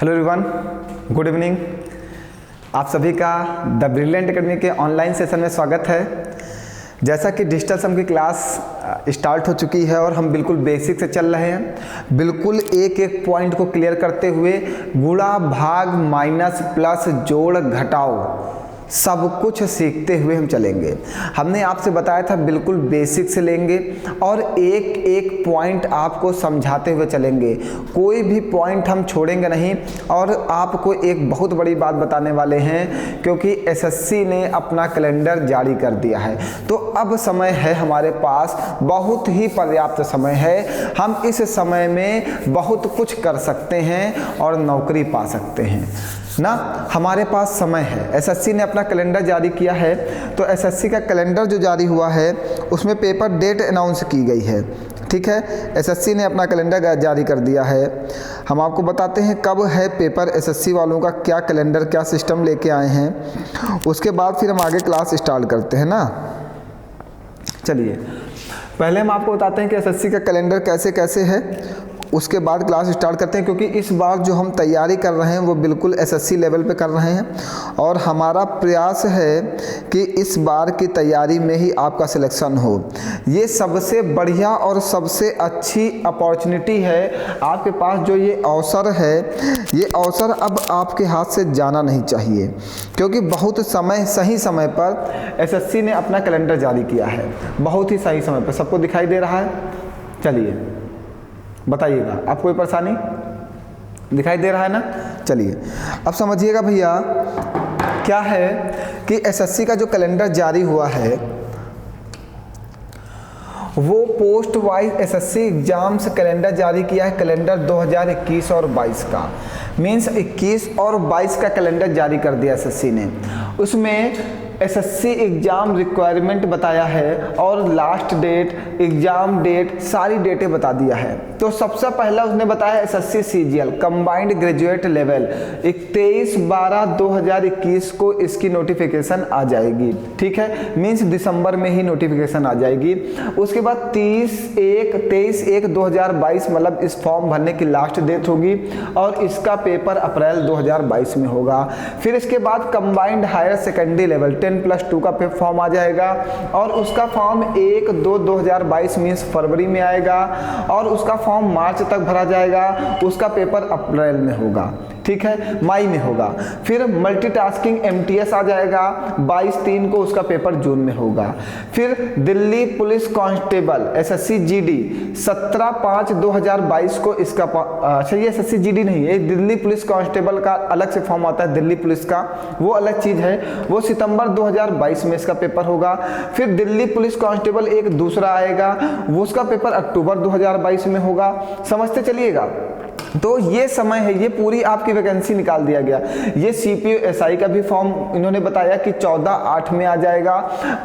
Hello everyone, good evening. आप सभी का द ब्रिलियंट एकेडमी के ऑनलाइन सेशन में स्वागत है। जैसा कि डिजिटल सम की क्लास स्टार्ट हो चुकी है और हम बिल्कुल बेसिक से चल रहे हैं, बिल्कुल एक एक पॉइंट को क्लियर करते हुए गुणा भाग माइनस प्लस जोड़ घटाओ सब कुछ सीखते हुए हम चलेंगे। हमने आपसे बताया था बिल्कुल बेसिक से लेंगे और एक एक पॉइंट आपको समझाते हुए चलेंगे, कोई भी पॉइंट हम छोड़ेंगे नहीं। और आपको एक बहुत बड़ी बात बताने वाले हैं, क्योंकि एसएससी ने अपना कैलेंडर जारी कर दिया है, तो अब समय है हमारे पास, बहुत ही पर्याप्त समय है। हम इस समय में बहुत कुछ कर सकते हैं और नौकरी पा सकते हैं ना। हमारे पास समय है। एसएससी ने अपना कैलेंडर जारी किया है, तो एसएससी का कैलेंडर जो जारी हुआ है उसमें पेपर डेट अनाउंस की गई है। ठीक है, एसएससी ने अपना कैलेंडर जारी कर दिया है। हम आपको बताते हैं कब है पेपर, एसएससी वालों का क्या कैलेंडर, क्या सिस्टम लेके आए हैं, उसके बाद फिर हम आगे क्लास स्टार्ट करते हैं ना। चलिए, पहले हम आपको बताते हैं कि एसएससी का कैलेंडर कैसे कैसे है, उसके बाद क्लास स्टार्ट करते हैं। क्योंकि इस बार जो हम तैयारी कर रहे हैं वो बिल्कुल एसएससी लेवल पे कर रहे हैं और हमारा प्रयास है कि इस बार की तैयारी में ही आपका सिलेक्शन हो। ये सबसे बढ़िया और सबसे अच्छी अपॉर्चुनिटी है आपके पास। जो ये अवसर है, ये अवसर अब आपके हाथ से जाना नहीं चाहिए, क्योंकि बहुत समय सही समय पर एसएससी ने अपना कैलेंडर जारी किया है, बहुत ही सही समय पर। सबको दिखाई दे रहा है? चलिए बताइएगा, आप कोई परेशानी दिखाई दे रहा है ना? चलिए अब समझिएगा भैया, क्या है कि एसएससी का जो कैलेंडर जारी हुआ है वो post wise SSC exams calendar जारी किया है। कैलेंडर 2021 और 22 का, मीन्स 21 और 22 का कैलेंडर जारी कर दिया एसएससी ने। उसमें एसएससी एग्जाम रिक्वायरमेंट बताया है और लास्ट डेट, एग्जाम डेट, सारी डेटें बता दिया है। तो सबसे पहला उसने बताया SSC CGL combined graduate level 23/12/2021 को इसकी नोटिफिकेशन आ जाएगी। ठीक है, मीन्स दिसंबर में ही नोटिफिकेशन आ जाएगी। उसके बाद 23/1/2022 मतलब इस फॉर्म भरने की लास्ट डेट होगी और इसका पेपर अप्रैल 2022 में होगा। फिर इसके बाद कंबाइंड हायर सेकेंडरी लेवल 10+2 का फॉर्म आ जाएगा और उसका फॉर्म 1/2/2022 मीन्स फरवरी में आएगा और उसका फॉर्म मार्च तक भरा जाएगा। उसका पेपर अप्रैल में होगा, ठीक है, मई में होगा। फिर मल्टीटास्किंग एमटीएस आ जाएगा 22/3 को, उसका पेपर जून में होगा। फिर Delhi police constable SSC GD 17/5/2022 को इसका, अच्छा ये एसएससी जीडी नहीं है, दिल्ली पुलिस कांस्टेबल का अलग से फॉर्म आता है, दिल्ली पुलिस का, वो अलग चीज है, वो सितंबर 2022 में इसका पेपर होगा। फिर दिल्ली पुलिस कांस्टेबल एक दूसरा आएगा, वो उसका पेपर अक्टूबर 2022 में होगा। समझते चलिएगा। तो ये समय है, ये पूरी आपकी वैकेंसी निकाल दिया गया। ये सीपीओ एसआई का भी फॉर्म इन्होंने बताया कि 14/8 में आ जाएगा।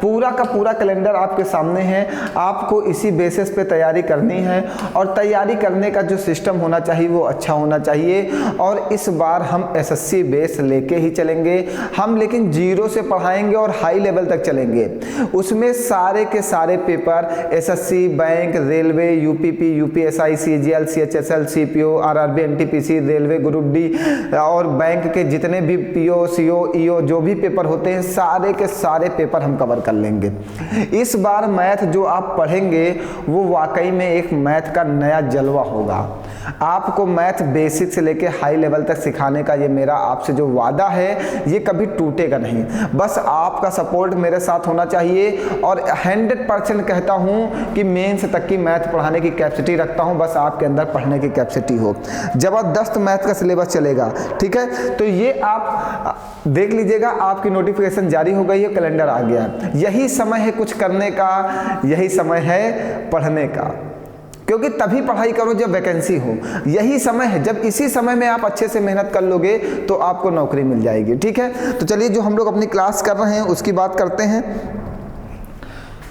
पूरा का पूरा कैलेंडर आपके सामने है, आपको इसी बेसिस पे तैयारी करनी है और तैयारी करने का जो सिस्टम होना चाहिए वो अच्छा होना चाहिए। और इस बार हम एसएससी बेस लेके ही चलेंगे हम, लेकिन जीरो से पढ़ाएंगे और हाई लेवल तक चलेंगे। उसमें सारे के सारे paper SSC, bank, railway, UPP, UPSI, CGL, CHSL, CPO, RRB, NTPC, railway group D और बैंक के जितने भी पीओ, सीओ, ईओ जो भी पेपर होते हैं, सारे के सारे पेपर हम कवर कर लेंगे। इस बार मैथ जो आप पढ़ेंगे वो वाकई में एक मैथ का नया जलवा होगा। आपको मैथ बेसिक से लेके हाई लेवल तक सिखाने का ये मेरा आपसे जो वादा है, ये कभी टूटेगा नहीं। बस आपका सपोर्ट मेरे साथ होना चाहिए और 100% कहता हूँ कि मेंस तक की मैथ पढ़ाने की कैपेसिटी रखता हूँ, बस आपके अंदर पढ़ने की कैपेसिटी हो। जबरदस्त मैथ का सिलेबस चलेगा, ठीक है। तो ये आप देख लीजिएगा, आपकी नोटिफिकेशन जारी हो गई है, कैलेंडर आ गया। यही समय है कुछ करने का, यही समय है पढ़ने का, क्योंकि तभी पढ़ाई करो जब वैकेंसी हो। यही समय है, जब इसी समय में आप अच्छे से मेहनत कर लोगे तो आपको नौकरी मिल जाएगी। ठीक है, तो चलिए जो हम लोग अपनी क्लास कर रहे हैं उसकी बात करते हैं।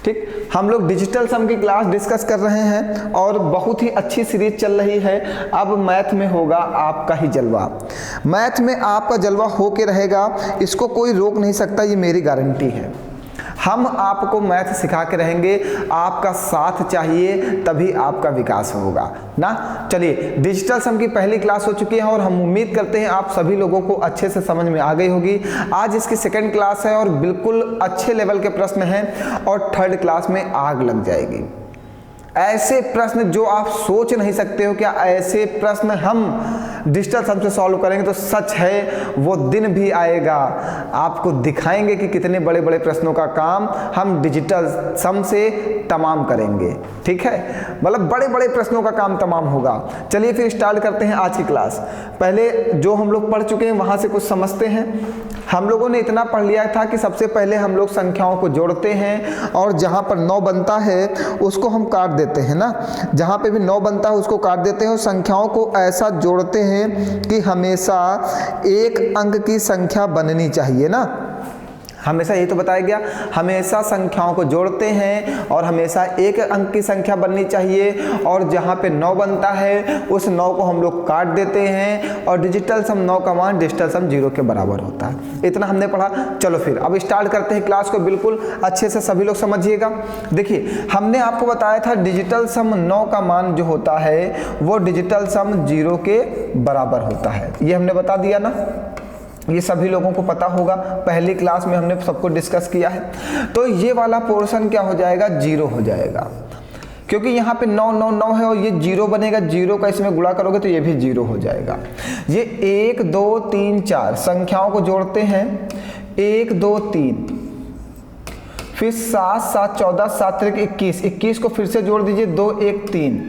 ठीक, हम लोग डिजिटल सम की क्लास डिस्कस कर रहे हैं और बहुत ही अच्छी सीरीज चल रही है। अब मैथ में होगा आपका ही जलवा, मैथ में आपका जलवा हो के रहेगा, इसको कोई रोक नहीं सकता, ये मेरी गारंटी है। हम आपको मैथ सिखा के रहेंगे, आपका साथ चाहिए तभी आपका विकास होगा ना। चलिए, डिजिटल सम की पहली क्लास हो चुकी है और हम उम्मीद करते हैं आप सभी लोगों को अच्छे से समझ में आ गई होगी। आज इसकी सेकंड क्लास है और बिल्कुल अच्छे लेवल के प्रश्न हैं और थर्ड क्लास में आग लग जाएगी। ऐसे प्रश्न जो आप सोच नहीं सकते हो, क्या ऐसे प्रश्न हम डिजिटल सम से सॉल्व करेंगे तो सच है वो दिन भी आएगा। आपको दिखाएंगे कि कितने बड़े बड़े प्रश्नों का काम हम डिजिटल सम से तमाम करेंगे, ठीक है, मतलब बड़े बड़े प्रश्नों का काम तमाम होगा। चलिए फिर स्टार्ट करते हैं आज की क्लास। पहले जो हम लोग पढ़ चुके हैं वहाँ से कुछ समझते हैं। हम लोगों ने इतना पढ़ लिया था कि सबसे पहले हम लोग संख्याओं को जोड़ते हैं और जहाँ पर 9 बनता है उसको हम काट देते हैं ना, जहाँ पे भी 9 बनता है उसको काट देते हैं और संख्याओं को ऐसा जोड़ते हैं कि हमेशा एक अंक की संख्या बननी चाहिए ना। हमेशा ये तो बताया गया, हमेशा संख्याओं को जोड़ते हैं और हमेशा एक अंक की संख्या बननी चाहिए और जहाँ पे 9 बनता है उस 9 को हम लोग काट देते हैं और डिजिटल सम 9 का मान डिजिटल सम 0 के बराबर होता है। इतना हमने पढ़ा। चलो फिर अब स्टार्ट करते हैं क्लास को, बिल्कुल अच्छे से सभी लोग समझिएगा। देखिए, हमने आपको बताया था डिजिटल सम 9 का मान जो होता है वो डिजिटल सम 0 के बराबर होता है। ये हमने बता दिया ना, ये सभी लोगों को पता होगा, पहली क्लास में हमने सबको डिस्कस किया है। तो ये वाला पोर्शन क्या हो जाएगा, 0 हो जाएगा, क्योंकि यहाँ पे 9 9 9 है और ये 0 बनेगा। 0 का इसमें गुणा करोगे तो ये भी 0 हो जाएगा। ये 1 2 3 4 संख्याओं को जोड़ते हैं, 1 2 3, फिर 7 7 14 7 3 21, 21 को फिर से जोड़ दीजिए, 2 1 3,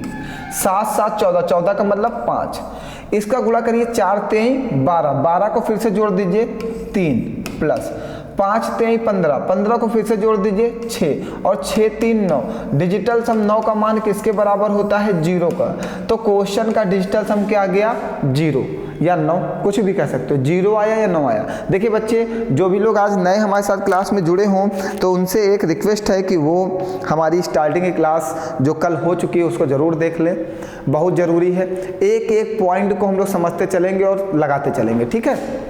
7 7 14, 14 का मतलब 5, इसका गुणा करिए 4 3 12, 12 को फिर से जोड़ दीजिए 3 प्लस 5 3 15, 15 को फिर से जोड़ दीजिए 6 और 6 3 9। डिजिटल सम 9 का मान किसके बराबर होता है, 0 का। तो क्वेश्चन का डिजिटल सम क्या आ गया, 0 या 9, कुछ भी कह सकते हो, 0 आया या 9 आया। देखिए बच्चे, जो भी लोग आज नए हमारे साथ क्लास में जुड़े हों तो उनसे एक रिक्वेस्ट है कि वो हमारी स्टार्टिंग की क्लास जो कल हो चुकी है उसको ज़रूर देख लें, बहुत ज़रूरी है। एक एक पॉइंट को हम लोग समझते चलेंगे और लगाते चलेंगे, ठीक है।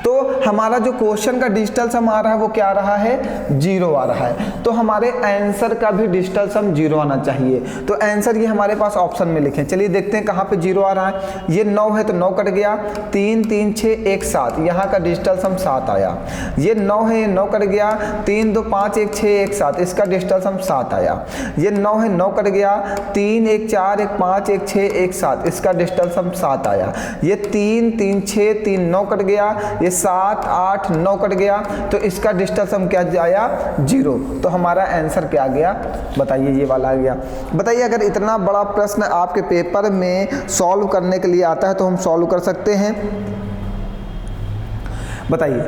तो हमारा जो क्वेश्चन का डिजिटल सम आ रहा है वो क्या आ रहा है, 0 आ रहा है। तो हमारे आंसर का भी डिजिटल सम 0 आना चाहिए। तो आंसर ये हमारे पास ऑप्शन में लिखें। चलिए देखते हैं कहाँ पे 0 आ रहा है। ये 9 है तो 9 कट गया, 3 3 6 1 7, यहाँ का डिजिटल सम 7 आया। ये 9 है, ये 9 कट गया, 3 2 5 1 6 1 7, इसका डिजिटल सम 7 आया। ये 9 है, 9 कट गया, 3 1 4 1 5 1 6 1 7, इसका डिजिटल सम 7 आया। ये 3 3 6 3 9 कट गया, ये 7 8 9 कट गया, तो इसका डिजिटल सम क्या आया, 0। तो हमारा आंसर क्या आ गया, बताइए, ये वाला आ गया। बताइए, अगर इतना बड़ा प्रश्न आपके पेपर में सॉल्व करने के लिए आता है तो हम सॉल्व कर सकते हैं। बताइए,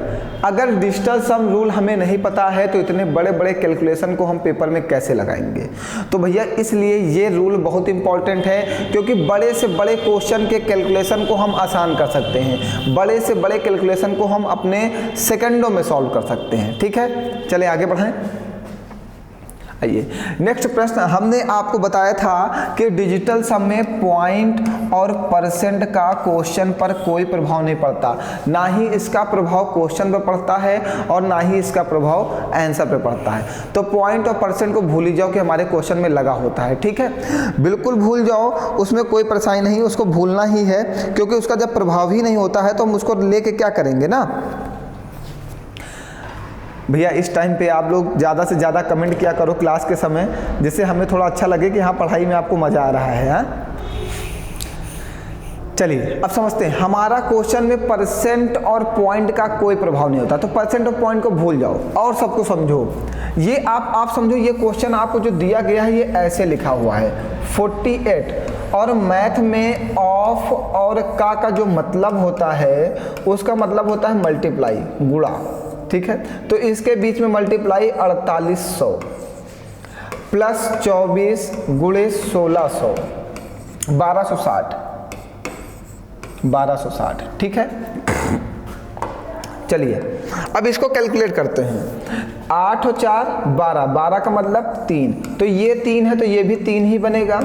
अगर डिजिटल सम रूल हमें नहीं पता है तो इतने बड़े बड़े कैलकुलेशन को हम पेपर में कैसे लगाएंगे। तो भैया इसलिए ये रूल बहुत इंपॉर्टेंट है, क्योंकि बड़े से बड़े क्वेश्चन के कैलकुलेशन को हम आसान कर सकते हैं, बड़े से बड़े कैलकुलेशन को हम अपने सेकंडों में सॉल्व कर सकते हैं, ठीक है। चले आगे बढ़ें। आइए, नेक्स्ट प्रश्न। हमने आपको बताया था कि डिजिटल सम में पॉइंट और परसेंट का क्वेश्चन पर कोई प्रभाव नहीं पड़ता, ना ही इसका प्रभाव क्वेश्चन पर पड़ता है और ना ही इसका प्रभाव आंसर पे पड़ता है। तो पॉइंट और परसेंट को भूल ही जाओ कि हमारे क्वेश्चन में लगा होता है, ठीक है, बिल्कुल भूल जाओ, उसमें कोई परेशानी नहीं, उसको भूलना ही है, क्योंकि उसका जब प्रभाव ही नहीं होता है तो हम उसको लेके क्या करेंगे ना। भैया इस टाइम पे आप लोग ज़्यादा से ज़्यादा कमेंट किया करो क्लास के समय, जिससे हमें थोड़ा अच्छा लगे कि हाँ पढ़ाई में आपको मज़ा आ रहा है। हाँ, चलिए अब समझते हैं। हमारा क्वेश्चन में परसेंट और पॉइंट का कोई प्रभाव नहीं होता, तो परसेंट और पॉइंट को भूल जाओ और सबको समझो। ये आप समझो, ये क्वेश्चन आपको जो दिया गया है ये ऐसे लिखा हुआ है 48, और मैथ में ऑफ और का जो मतलब होता है उसका मतलब होता है मल्टीप्लाई, गुणा, ठीक है। तो इसके बीच में मल्टीप्लाई 4800 प्लस 24 गुणे 1600, 1260, ठीक है। चलिए अब इसको कैलकुलेट करते हैं। 8 और 4 12, 12 का मतलब 3, तो ये 3 है तो ये भी 3 ही बनेगा।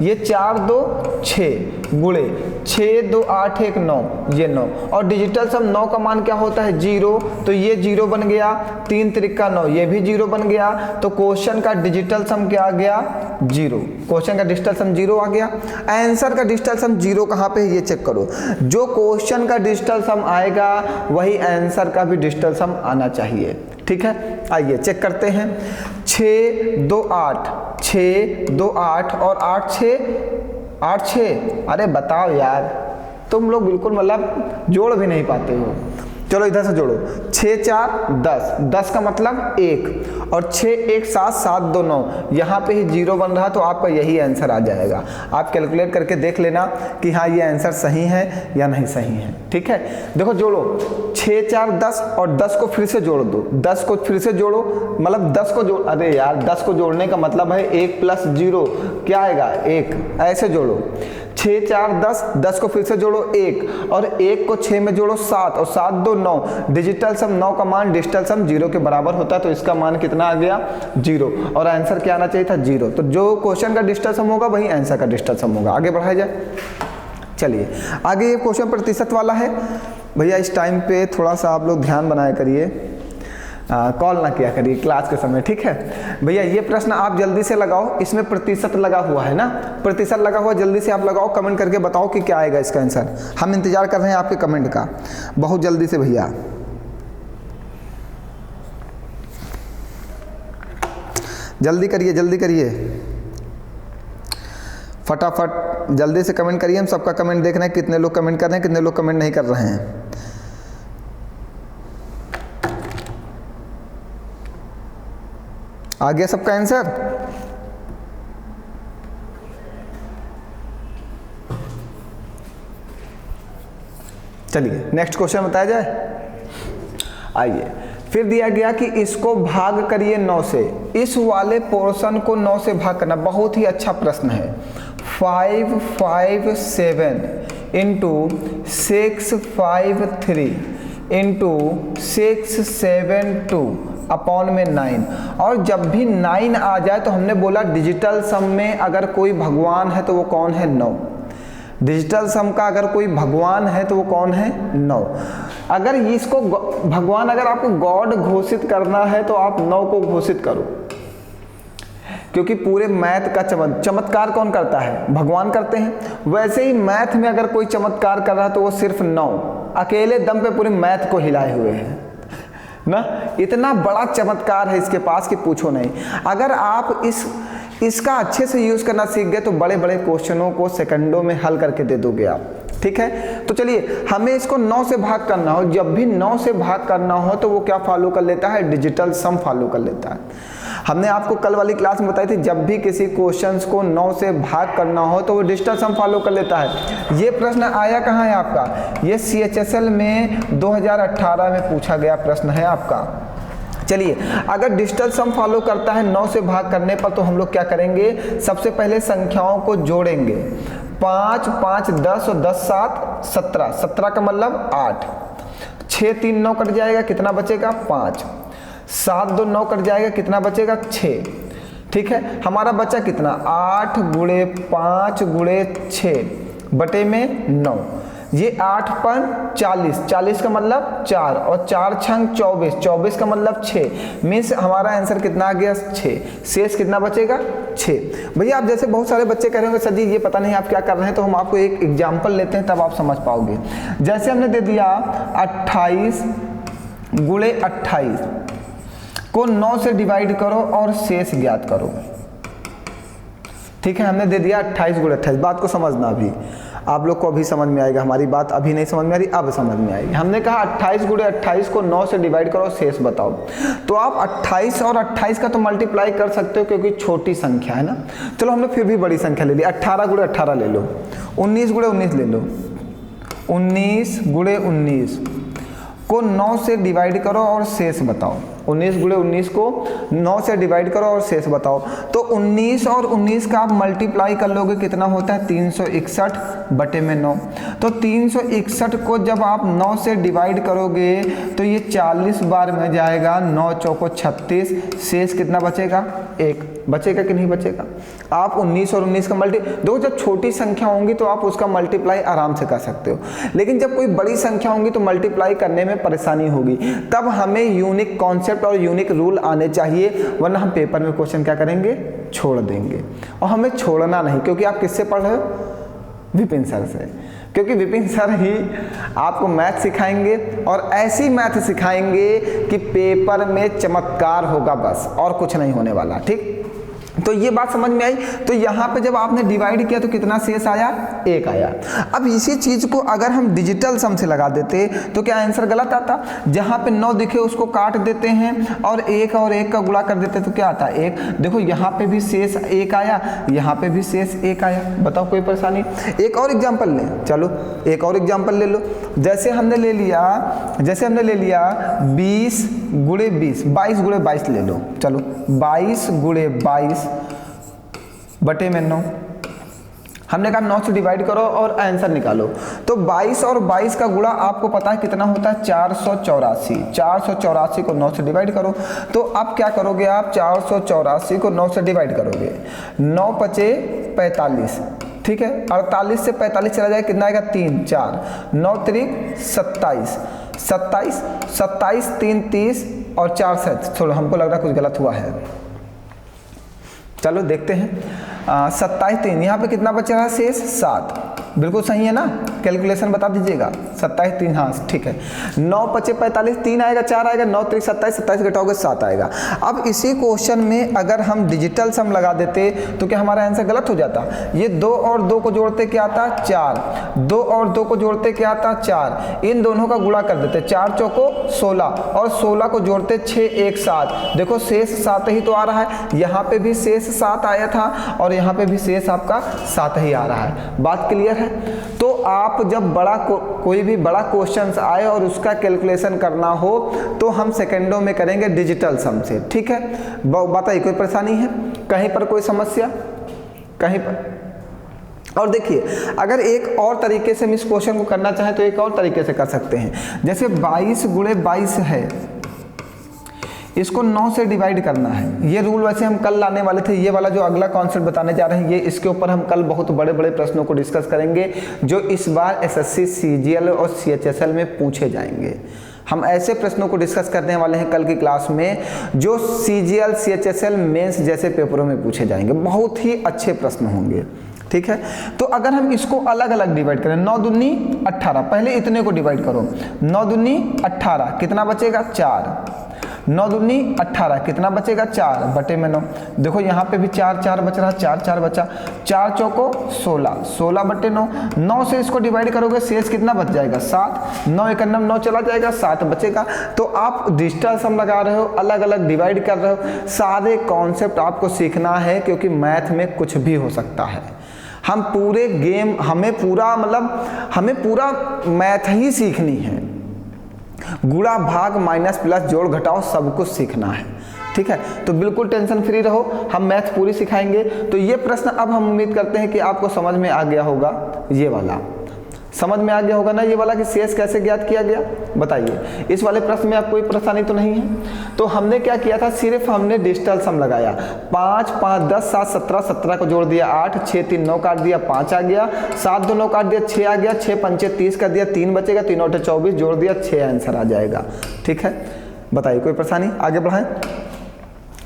ये 4 2 6 गुणे 6 2 8 1 9, ये 9, और डिजिटल सम 9 का मान क्या होता है 0, तो ये 0 बन गया। 3 त्रिका 9, ये भी 0 बन गया। तो क्वेश्चन का डिजिटल सम क्या आ गया 0, क्वेश्चन का डिजिटल सम 0 आ गया। आंसर का डिजिटल सम 0 कहाँ पे है ये चेक करो, जो क्वेश्चन का डिजिटल सम आएगा वही आंसर का भी डिजिटल सम आना चाहिए। ठीक है, आइए चेक करते हैं। 6 2 8, 6 2 8 और 8 6, अरे बताओ यार, तुम लोग बिल्कुल मतलब जोड़ भी नहीं पाते हो। चलो इधर से जोड़ो, 6 4 10, 10 का मतलब 1, और 6 1 7 7 2 9, यहाँ पे ही 0 बन रहा, तो आपका यही आंसर आ जाएगा। आप कैलकुलेट करके देख लेना कि हाँ ये आंसर सही है या नहीं सही है। ठीक है, देखो जोड़ो, 6 4 10 और 10 को फिर से जोड़ दो, 10 को फिर से जोड़ो, मतलब 10 को जोड़, अरे यार 10 को जोड़ने का मतलब है 1 + 0 क्या आएगा 1, ऐसे जोड़ो। 6 4 10, 10 को फिर से जोड़ो 1, और 1 को 6 में जोड़ो 7, और 7 2 9, डिजिटल सम 9 का मान डिजिटल सम 0 के बराबर होता है, तो इसका मान कितना आ गया 0, और आंसर क्या आना चाहिए था 0। तो जो क्वेश्चन का डिजिटल सम होगा वही आंसर का डिजिटल सम होगा। आगे बढ़ाया जाए, चलिए आगे ये क्वेश्चन प्रतिशत वाला है। भैया इस टाइम पे थोड़ा सा आप लोग ध्यान बनाया करिए, कॉल ना किया करिए क्लास के समय। ठीक है भैया, ये प्रश्न आप जल्दी से लगाओ, इसमें प्रतिशत लगा हुआ है ना, प्रतिशत लगा हुआ, जल्दी से आप लगाओ, कमेंट करके बताओ कि क्या आएगा इसका आंसर। हम इंतजार कर रहे हैं आपके कमेंट का, बहुत जल्दी से भैया, जल्दी करिए जल्दी करिए, फटाफट जल्दी से कमेंट करिए। हम सबका कमेंट देख रहे हैं, कितने लोग कमेंट कर रहे हैं, कितने लोग कमेंट नहीं कर रहे हैं। आ गया सबका आंसर? चलिए नेक्स्ट क्वेश्चन बताया जाए। आइए, फिर दिया गया कि इसको भाग करिए 9 से, इस वाले पोर्शन को 9 से भाग करना। बहुत ही अच्छा प्रश्न है। 5 5 7 इंटू 6 5 3 इंटू 6 7 2 अपॉन में 9, और जब भी 9 आ जाए तो हमने बोला डिजिटल सम में अगर कोई भगवान है तो वो कौन है 9। डिजिटल सम का अगर कोई भगवान है तो वो कौन है 9। अगर इसको भगवान, अगर आपको गॉड घोषित करना है तो आप 9 को घोषित करो, क्योंकि पूरे मैथ का चमत्कार कौन करता है, भगवान करते हैं। वैसे ही मैथ में अगर कोई चमत्कार कर रहा है तो वो सिर्फ 9 अकेले दम पे पूरे मैथ को हिलाए हुए हैं ना। इतना बड़ा चमत्कार है इसके पास कि पूछो नहीं। अगर आप इसका अच्छे से यूज करना सीख गए तो बड़े बड़े क्वेश्चनों को सेकंडों में हल करके दे दोगे आप। ठीक है, तो चलिए हमें इसको 9 से भाग करना हो, जब भी 9 से भाग करना हो तो वो क्या फॉलो कर लेता है, डिजिटल सम फॉलो कर लेता है। हमने आपको कल वाली क्लास में बताई थी, जब भी किसी क्वेश्चंस को 9 से भाग करना हो तो वो डिजिटल सम फॉलो कर लेता है। ये प्रश्न आया कहाँ है आपका, ये CHSL में 2018 में पूछा गया प्रश्न है आपका। चलिए, अगर डिजिटल सम फॉलो करता है 9 से भाग करने पर तो हम लोग क्या करेंगे, सबसे पहले संख्याओं को जोड़ेंगे। 5 5 10 और 10 7 17, 17 का मतलब 8, 6 3 9 कट जाएगा, कितना बचेगा 5, 7 2 9 कट जाएगा, कितना बचेगा 6। ठीक है, हमारा बचा कितना 8 गुणे 5 गुणे 6 बटे में 9, ये 8 पर 40, 40 का मतलब 4, और 4 छंग 24, 24 का मतलब 6, मीन्स हमारा आंसर कितना आ गया 6। शेष कितना बचेगा 6। भैया आप जैसे बहुत सारे बच्चे कह रहे होंगे सर जी ये पता नहीं आप क्या कर रहे हैं, तो हम आपको एक एग्जाम्पल लेते हैं तब आप समझ पाओगे। जैसे हमने दे दिया 28 गुणे 28 को 9 से डिवाइड करो और शेष ज्ञात करो। ठीक है, हमने दे दिया 28 गुणे 28। बात को समझना, अभी आप लोग को अभी समझ में आएगा, हमारी बात अभी नहीं समझ में आ रही, अब समझ में आएगी। हमने कहा 28 गुणे 28 को 9 से डिवाइड करो, शेष बताओ। तो आप 28 और 28 का तो मल्टीप्लाई कर सकते हो क्योंकि छोटी संख्या है ना। चलो हमने फिर भी बड़ी संख्या ले ली, 18 गुणे 18 ले लो, 19 गुणे 19 ले लो, 19 गुणे 19 को 9 से डिवाइड करो और शेष बताओ। 19 गुणे 19 को 9 से डिवाइड करो और शेष बताओ। तो 19 और 19 का आप मल्टीप्लाई कर लोगे, कितना होता है 361 बटे में 9। तो 361 को जब आप 9 से डिवाइड करोगे तो ये 40 बार में जाएगा, 9 चौको 36, शेष कितना बचेगा 1 बचेगा कि नहीं बचेगा। आप 19 और 19 का देखो जब छोटी संख्या होंगी तो आप उसका मल्टीप्लाई आराम से कर सकते हो, लेकिन जब कोई बड़ी संख्या होंगी तो मल्टीप्लाई करने में परेशानी होगी। तब हमें यूनिक कॉन्सेप्ट और यूनिक रूल आने चाहिए, वरना हम पेपर में क्वेश्चन क्या करेंगे, छोड़ देंगे। और हमें छोड़ना नहीं, क्योंकि आप किससे पढ़ रहे हो, विपिन सर से, क्योंकि विपिन सर ही आपको मैथ सिखाएंगे और ऐसी मैथ सिखाएंगे कि पेपर में चमत्कार होगा, बस और कुछ नहीं होने वाला। ठीक, तो ये बात समझ में आई। तो यहाँ पे जब आपने डिवाइड किया तो कितना शेष आया, 1 आया। अब इसी चीज को अगर हम डिजिटल सम से लगा देते तो क्या आंसर गलत आता। जहाँ पे 9 दिखे उसको काट देते हैं और 1 और 1 का गुणा कर देते तो क्या आता, 1। देखो यहाँ पे भी शेष 1 आया, यहाँ पे भी शेष 1 आया। बताओ कोई परेशानी। एक और एग्जाम्पल लें, चलो एक और एग्जाम्पल ले लो। जैसे हमने ले लिया 20 गुणे 20, 22 गुणे 22 ले लो। चलो 22 गुणे 22 बटे में 9। हमने कहा 9 से डिवाइड करो और आंसर निकालो। तो 22 और 22 का गुणा आपको पता है कितना होता है, 484। 484 को 9 से डिवाइड करो। तो अब क्या करोगे आप, 484 को 9 से डिवाइड करोगे, 9 पचे 45, ठीक है। 48 से 45 चला जाए कितना आएगा, 3 4, 9 त्रिक 27, 27 27 3 30 और 4 7, छोड़ो हमको लग रहा कुछ गलत हुआ है, चलो देखते हैं। 27 3, यहाँ पे कितना बच रहा है शेष, 7। बिल्कुल सही है ना, कैलकुलेशन बता दीजिएगा। 27 3, हाँ ठीक है। 9 पचे 45, 3 आएगा, 4 आएगा, 9 त्रिक 27, 27 घटाओगे 7 आएगा। अब इसी क्वेश्चन में अगर हम डिजिटल सम लगा देते तो क्या हमारा आंसर गलत हो जाता। ये 2 और 2 को जोड़ते क्या आता, 4। 2 और 2 को जोड़ते क्या आता, 4। इन दोनों का गुणा कर देते, 4 चौको 16 और 16 को जोड़ते 6 1 7। देखो शेष 7 ही तो आ रहा है, यहाँ पे भी शेष 7 आया था और यहाँ पे भी शेष आपका 7 ही आ रहा है। बात क्लियर है। तो आप जब कोई भी बड़ा क्वेश्चन आए और उसका कैलकुलेशन करना हो तो हम सेकंडों में करेंगे डिजिटल सम से, ठीक है। बताइए कोई परेशानी है, कहीं पर कोई समस्या, कहीं पर। और देखिए अगर एक और तरीके से हम इस क्वेश्चन को करना चाहें तो एक और तरीके से कर सकते हैं। जैसे 22 गुणे 22 है, इसको 9 से डिवाइड करना है। ये रूल वैसे हम कल लाने वाले थे, ये वाला जो अगला कॉन्सेप्ट बताने जा रहे हैं ये, इसके ऊपर हम कल बहुत बड़े बड़े प्रश्नों को डिस्कस करेंगे जो इस बार एसएससी सीजीएल और सीएचएसएल में पूछे जाएंगे। हम ऐसे प्रश्नों को डिस्कस करने वाले हैं कल की क्लास में जो सीजीएल सीएचएसएल मेंस जैसे पेपरों में पूछे जाएंगे। बहुत ही अच्छे प्रश्न होंगे, ठीक है। तो अगर हम इसको अलग अलग डिवाइड करें, 9 दूनी 18, पहले इतने को डिवाइड करो, 9 दूनी 18 कितना बचेगा, 4। 9 दूनी 18 कितना बचेगा, 4 बटे में 9। देखो यहाँ पे भी 4 4 बच रहा, 4 4 बचा, 4 चौको 16, 16 बटे 9। 9 से इसको डिवाइड करोगे शेष कितना बच जाएगा, 7। 9 1 9 चला जाएगा, 7 बचेगा। तो आप डिजिटल सम लगा रहे हो, अलग अलग डिवाइड कर रहे हो, सारे कॉन्सेप्ट आपको सीखना है क्योंकि मैथ में कुछ भी हो सकता है। हम पूरे गेम, हमें पूरा मैथ ही सीखनी है। गुणा भाग माइनस प्लस जोड़ घटाओ सब कुछ सीखना है, ठीक है। तो बिल्कुल टेंशन फ्री रहो, हम मैथ पूरी सिखाएंगे। तो ये प्रश्न अब हम उम्मीद करते हैं कि आपको समझ में आ गया होगा, ये वाला समझ में आ गया होगा ना, ये वाला कि शेष कैसे ज्ञात किया गया। बताइए इस वाले प्रश्न में आपको कोई परेशानी तो नहीं है। तो हमने क्या किया था, सिर्फ हमने डिजिटल सम लगाया। 5 5 10 7 17, 17 को जोड़ दिया 8, 6 3 9 काट दिया 5 आ गया, 7 2 9 काट दिया 6 आ गया, 6 5 30 कर दिया 3 बचेगा, 3 8 24 जोड़ दिया 6 आंसर आ जाएगा, ठीक है। बताइए कोई परेशानी, आगे बढ़ाएं।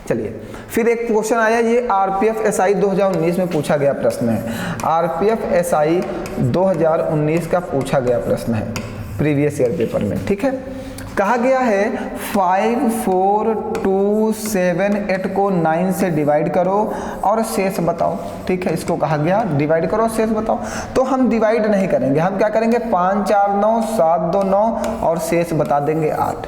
चलिए फिर एक क्वेश्चन आया, ये आरपीएफ एसआई 2019 में पूछा गया प्रश्न है। आरपीएफ एसआई 2019 का पूछा गया प्रश्न है प्रीवियस ईयर पेपर में, ठीक है। कहा गया है 5 4 2 7 8 को 9 से डिवाइड करो और शेष बताओ, ठीक है। इसको कहा गया डिवाइड करो शेष बताओ। तो हम डिवाइड नहीं करेंगे, हम क्या करेंगे, 5 4 9 7 2 9 और शेष बता देंगे 8।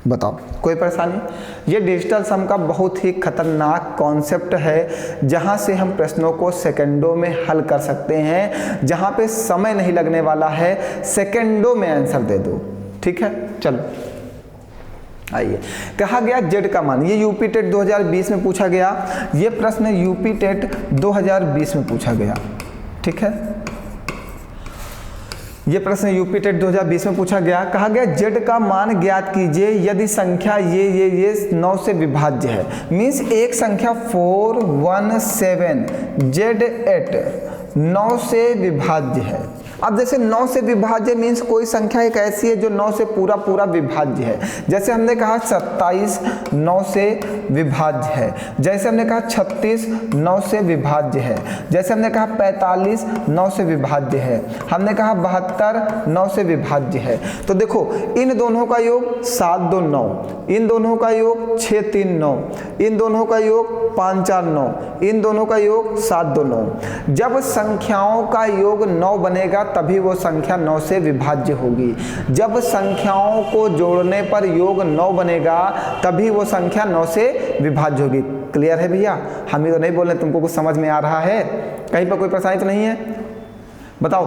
बताओ कोई परेशानी। ये डिजिटल सम का बहुत ही खतरनाक कॉन्सेप्ट है जहां से हम प्रश्नों को सेकंडों में हल कर सकते हैं, जहां पे समय नहीं लगने वाला है, सेकंडों में आंसर दे दो, ठीक है। चलो आइए, कहा गया जेड का मान, ये यूपी टेट 2020 में पूछा गया, ये प्रश्न यूपी टेट 2020 में पूछा गया, ठीक है, ये प्रश्न यूपी टेट 2020 में पूछा गया। कहा गया जेड का मान ज्ञात कीजिए यदि संख्या ये 9 से विभाज्य है। मीन्स एक संख्या 417 जेड 8 9 से विभाज्य है। अब जैसे 9 से विभाज्य मीन्स कोई संख्या एक ऐसी है जो 9 से पूरा विभाज्य है। जैसे हमने कहा 27 9 से विभाज्य है, जैसे हमने कहा 36 9 से विभाज्य है, जैसे हमने कहा 45 9 से विभाज्य है, हमने कहा 72 9 से विभाज्य है। तो देखो इन दोनों का योग 7 2 9, इन दोनों का योग 6 3 9, इन दोनों का योग 5 4 9, इन दोनों का योग 7 2 9। जब संख्याओं का योग 9 बनेगा तभी वो संख्या 9 से विभाज्य होगी। जब संख्याओं को जोड़ने पर योग 9 बनेगा तभी वो संख्या 9 से विभाज्य होगी। क्लियर है भैया? हम ही तो नहीं बोल रहे, तुमको कुछ समझ में आ रहा है? कहीं पर कोई परेशानी तो नहीं है? बताओ,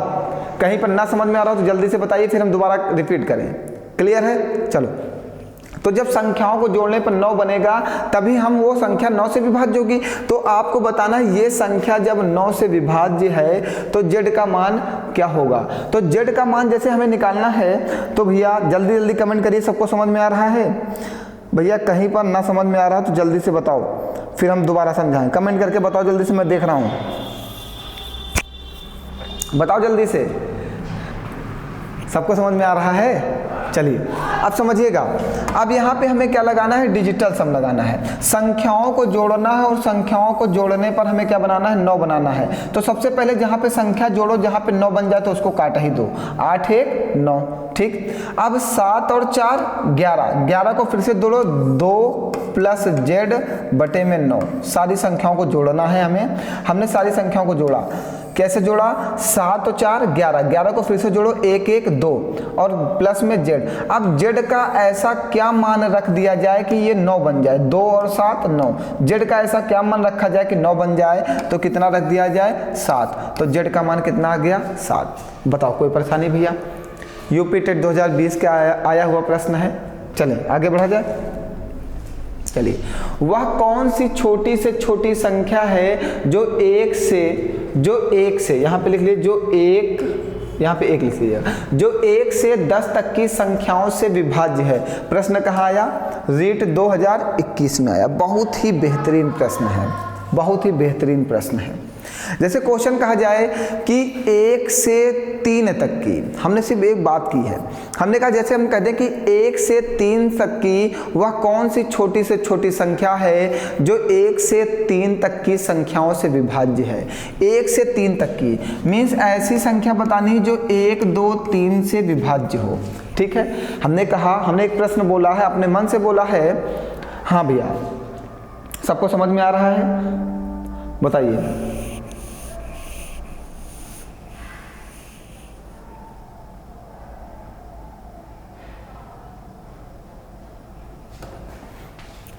कहीं पर ना समझ में आ रहा हो तो जल्दी से बताइए, फिर हम दोबारा रिपीट करें। क्लियर है? चलो, तो जब संख्याओं को जोड़ने पर 9 बनेगा तभी हम वो संख्या 9 से विभाज्य होगी। तो आपको बताना है ये संख्या जब 9 से विभाज्य है तो जेड का मान क्या होगा। तो जेड का मान जैसे हमें निकालना है तो भैया जल्दी जल्दी कमेंट करिए, सबको समझ में आ रहा है? भैया कहीं पर ना समझ में आ रहा तो जल्दी से बताओ, फिर हम दोबारा समझाएं। कमेंट करके बताओ जल्दी से, मैं देख रहा हूँ, बताओ जल्दी से। सबको समझ में आ रहा है? चलिए अब समझिएगा। अब यहाँ पे हमें क्या लगाना है? डिजिटल सम लगाना है। संख्याओं को जोड़ना है और संख्याओं को जोड़ने पर हमें क्या बनाना है? 9 बनाना है। तो सबसे पहले जहाँ पे संख्या जोड़ो, जहाँ पे 9 बन जाए तो उसको काट ही दो। 8 1 9, ठीक। अब 7 और 4 11, 11 को फिर से जोड़ो, 2 प्लस जेड बटे में 9। सारी संख्याओं को जोड़ना है हमें। हमने सारी संख्याओं को जोड़ा। कैसे जोड़ा? 7 और 4 11, 11 को फिर से जोड़ो, 1 1 2 और प्लस में जेड। अब जेड का ऐसा क्या मान रख दिया जाए कि ये 9 बन जाए? 2 और 7 9। जेड का ऐसा क्या मान रखा जाए कि 9 बन जाए? तो कितना रख दिया जाए? 7। तो जेड का मान कितना आ गया? 7। बताओ कोई परेशानी भैया? यूपी टेट 2020 का आया हुआ प्रश्न है। चलिए आगे बढ़ा जाए। चलिए, वह कौन सी छोटी से छोटी संख्या है जो एक से यहाँ पे लिख लीजिए, यहाँ पे 1 लिख लीजिएगा, जो 1 से 10 तक की संख्याओं से विभाज्य है। प्रश्न कहाँ आया? रीट 2021 में आया। बहुत ही बेहतरीन प्रश्न है, बहुत ही बेहतरीन प्रश्न है। जैसे क्वेश्चन कहा जाए कि 1 से 3 तक की, हमने सिर्फ एक बात की है। हमने कहा जैसे हम कहते हैं कि 1 से 3 तक की वह कौन सी छोटी से छोटी संख्या है जो 1 से 3 तक की संख्याओं से विभाज्य है। 1 से 3 तक की मीन्स ऐसी संख्या बतानी जो 1 2 3 से विभाज्य हो। ठीक है, हमने कहा, हमने एक प्रश्न बोला है, अपने मन से बोला है। हाँ भैया, सबको समझ में आ रहा है? बताइए।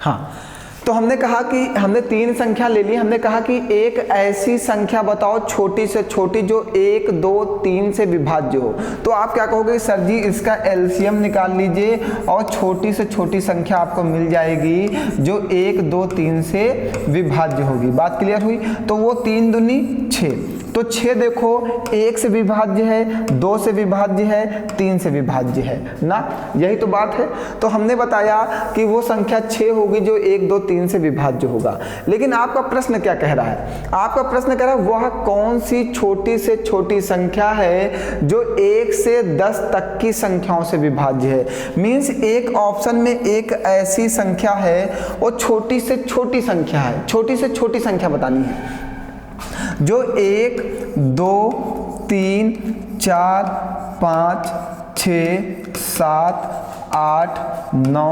हाँ, तो हमने कहा कि हमने 3 संख्या ले ली। हमने कहा कि एक ऐसी संख्या बताओ छोटी से छोटी जो 1 2 3 से विभाज्य हो। तो आप क्या कहोगे? सर जी इसका एलसीएम निकाल लीजिए और छोटी से छोटी संख्या आपको मिल जाएगी जो 1 2 3 से विभाज्य होगी। बात क्लियर हुई? तो वो 3 दूनी 6। तो 6 देखो 1 से विभाज्य है, 2 से विभाज्य है, 3 से विभाज्य है ना, यही तो बात है। तो हमने बताया कि वो संख्या 6 होगी जो 1 2 3 से विभाज्य होगा। लेकिन आपका प्रश्न क्या कह रहा है? आपका प्रश्न कह रहा है वह कौन सी छोटी से छोटी संख्या है जो 1 से 10 तक की संख्याओं से विभाज्य है। मीन्स एक ऑप्शन में एक ऐसी संख्या है, वो छोटी से छोटी संख्या है, छोटी से छोटी संख्या बतानी है जो 1 2 3 4 5 6 7 8 9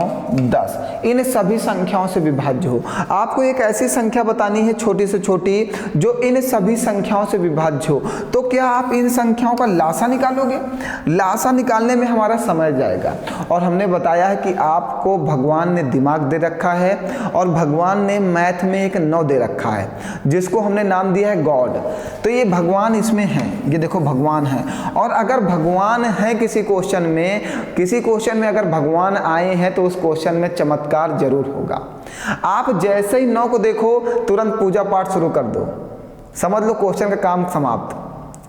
10 इन सभी संख्याओं से विभाज्य हो। आपको एक ऐसी संख्या बतानी है छोटी से छोटी जो इन सभी संख्याओं से विभाज्य हो। तो क्या आप इन संख्याओं का लासा निकालोगे? लासा निकालने में हमारा समय जाएगा। और हमने बताया है कि आपको भगवान ने दिमाग दे रखा है और भगवान ने मैथ में एक 9 दे रखा है जिसको हमने नाम दिया है गॉड। तो ये भगवान इसमें है, ये देखो भगवान है। और अगर भगवान है किसी क्वेश्चन में अगर भगवान आए हैं तो उस क्वेश्चन में चमत्कार जरूर होगा। आप जैसे ही 9 को देखो तुरंत पूजा पाठ शुरू कर दो, समझ लो क्वेश्चन का काम समाप्त।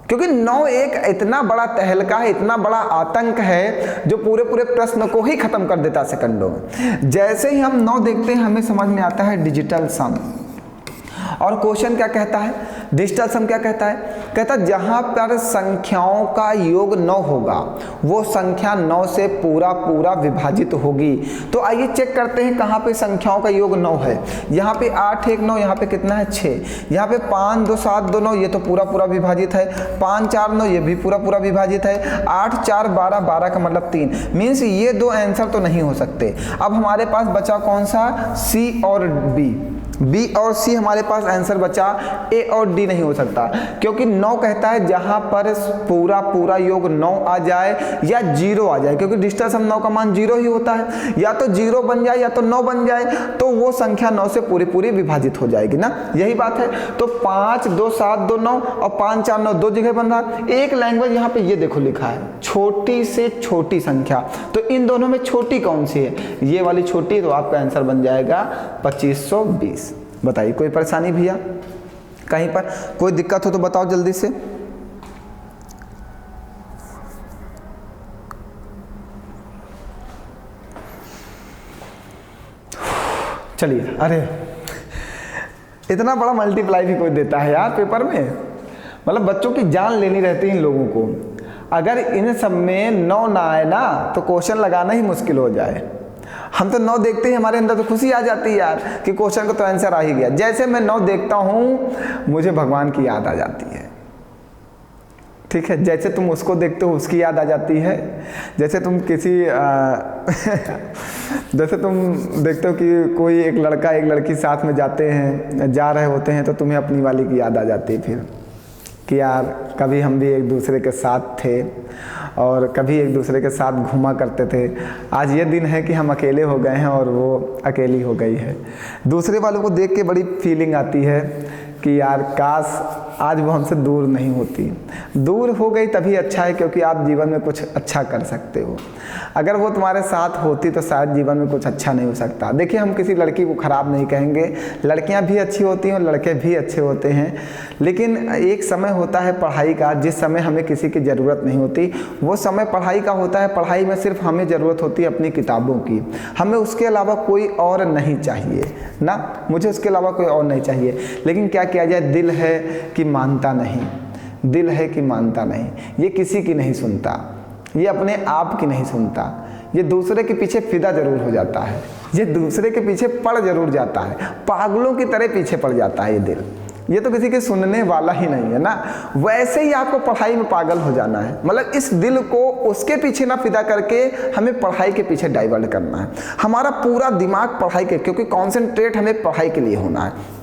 क्योंकि 9 एक इतना बड़ा तहलका है, इतना बड़ा आतंक है जो पूरे प्रश्न को ही खत्म कर देता सेकंडों में। जैसे ही हम 9 देखते हैं हमें समझ में आता है डिजिटल सम। और क्वेश्चन क्या कहता है? डिजिटल सम क्या कहता है? कहता है जहां पर संख्याओं का योग 9 होगा वो संख्या 9 से पूरा विभाजित होगी। तो आइए चेक करते हैं कहां पे संख्याओं का योग 9 है। यहाँ पे 8 1 9, यहाँ पे कितना है 6, यहाँ पे 5 2 7 2 9, ये तो पूरा विभाजित है। 5 4 9, ये भी पूरा विभाजित है। 8 4 12, 12 का मतलब 3, मीन्स ये 2 आंसर तो नहीं हो सकते। अब हमारे पास बचा कौन सा? सी और बी और सी हमारे पास आंसर बचा। ए और डी नहीं हो सकता क्योंकि 9 कहता है जहां पर पूरा योग 9 आ जाए या 0 आ जाए, क्योंकि डिजिटल सम 9 का मान 0 ही होता है। या तो 0 बन जाए या तो 9 बन जाए, तो वो संख्या 9 से पूरी विभाजित हो जाएगी ना, यही बात है। तो 5 2 7 2 9 और 5 4 9 2 जगह बन रहा। एक लैंग्वेज यहाँ पे ये देखो लिखा है छोटी से छोटी संख्या, तो इन दोनों में छोटी कौन सी है? ये वाली छोटी, तो आपका आंसर बन जाएगा 2520। बताइए कोई परेशानी भैया? कहीं पर कोई दिक्कत हो तो बताओ जल्दी से। चलिए, अरे इतना बड़ा मल्टीप्लाई भी कोई देता है यार पेपर में? मतलब बच्चों की जान लेनी रहती है इन लोगों को। अगर इन सब में 9 ना आए ना तो क्वेश्चन लगाना ही मुश्किल हो जाए। हम तो 9 देखते ही हमारे अंदर तो खुशी आ जाती है यार कि क्वेश्चन का तो आंसर आ ही गया। जैसे मैं 9 देखता हूँ मुझे भगवान की याद आ जाती है, ठीक है। जैसे तुम उसको देखते हो उसकी याद आ जाती है। जैसे तुम किसी जैसे तुम देखते हो कि कोई एक लड़का एक लड़की साथ में जा रहे होते हैं तो तुम्हें अपनी वाली की याद आ जाती है फिर कि यार कभी हम भी एक दूसरे के साथ थे और कभी एक दूसरे के साथ घूमा करते थे। आज ये दिन है कि हम अकेले हो गए हैं और वो अकेली हो गई है। दूसरे वालों को देख के बड़ी फीलिंग आती है कि यार काश आज वो हमसे दूर नहीं होती। दूर हो गई तभी अच्छा है क्योंकि आप जीवन में कुछ अच्छा कर सकते हो। अगर वो तुम्हारे साथ होती तो शायद जीवन में कुछ अच्छा नहीं हो सकता। देखिए हम किसी लड़की को ख़राब नहीं कहेंगे, लड़कियां भी अच्छी होती हैं और लड़के भी अच्छे होते हैं, लेकिन एक समय होता है पढ़ाई का जिस समय हमें किसी की ज़रूरत नहीं होती। वो समय पढ़ाई का होता है। पढ़ाई में सिर्फ हमें ज़रूरत होती है अपनी किताबों की, हमें उसके अलावा कोई और नहीं चाहिए ना, मुझे उसके अलावा कोई और नहीं चाहिए। लेकिन क्या किया जाए, दिल है कि मानता नहीं, दिल है कि मानता नहीं। ये किसी की नहीं सुनता, ये अपने आप की नहीं सुनता, ये दूसरे के पीछे फिदा जरूर हो जाता है, ये दूसरे के पीछे पड़ जरूर जाता है, पागलों की तरह पीछे पड़ जाता है ये दिल। ये तो किसी के सुनने वाला ही नहीं है ना। वैसे ही आपको पढ़ाई में पागल हो जाना है, मतलब इस दिल को उसके पीछे ना फिदा करके हमें पढ़ाई के पीछे डाइवर्ट करना है। हमारा पूरा दिमाग पढ़ाई के, क्योंकि कॉन्सेंट्रेट हमें पढ़ाई के लिए होना है।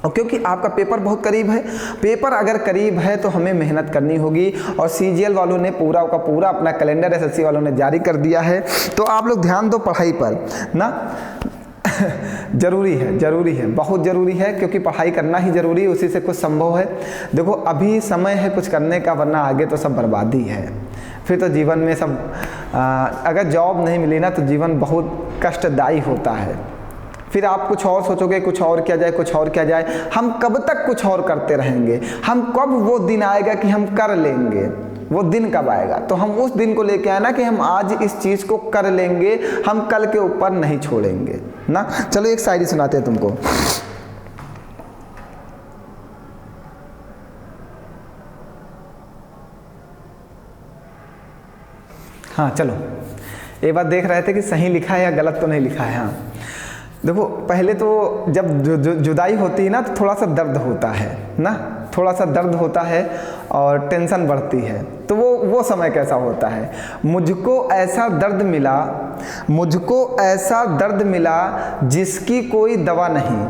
और क्योंकि आपका पेपर बहुत करीब है, पेपर अगर करीब है तो हमें मेहनत करनी होगी। और सीजीएल वालों ने पूरा का पूरा अपना कैलेंडर एसएससी वालों ने जारी कर दिया है, तो आप लोग ध्यान दो पढ़ाई पर ना। जरूरी है, बहुत ज़रूरी है, क्योंकि पढ़ाई करना ही ज़रूरी है, उसी से कुछ संभव है। देखो अभी समय है कुछ करने का, वरना आगे तो सब बर्बादी है। फिर तो जीवन में सब अगर जॉब नहीं मिली ना तो जीवन बहुत कष्टदायी होता है। फिर आप कुछ और सोचोगे, कुछ और किया जाए, कुछ और किया जाए। हम कब तक कुछ और करते रहेंगे? हम कब वो दिन आएगा कि हम कर लेंगे? वो दिन कब आएगा? तो हम उस दिन को लेके आए ना कि हम आज इस चीज़ को कर लेंगे, हम कल के ऊपर नहीं छोड़ेंगे ना। चलो एक शायरी सुनाते हैं तुमको। हाँ चलो, एक बार देख रहे थे कि सही लिखा है या गलत तो नहीं लिखा है। हाँ देखो, पहले तो जब जुदाई होती है ना तो थोड़ा सा दर्द होता है ना, थोड़ा सा दर्द होता है और टेंशन बढ़ती है। तो वो समय कैसा होता है। मुझको ऐसा दर्द मिला, मुझको ऐसा दर्द मिला जिसकी कोई दवा नहीं,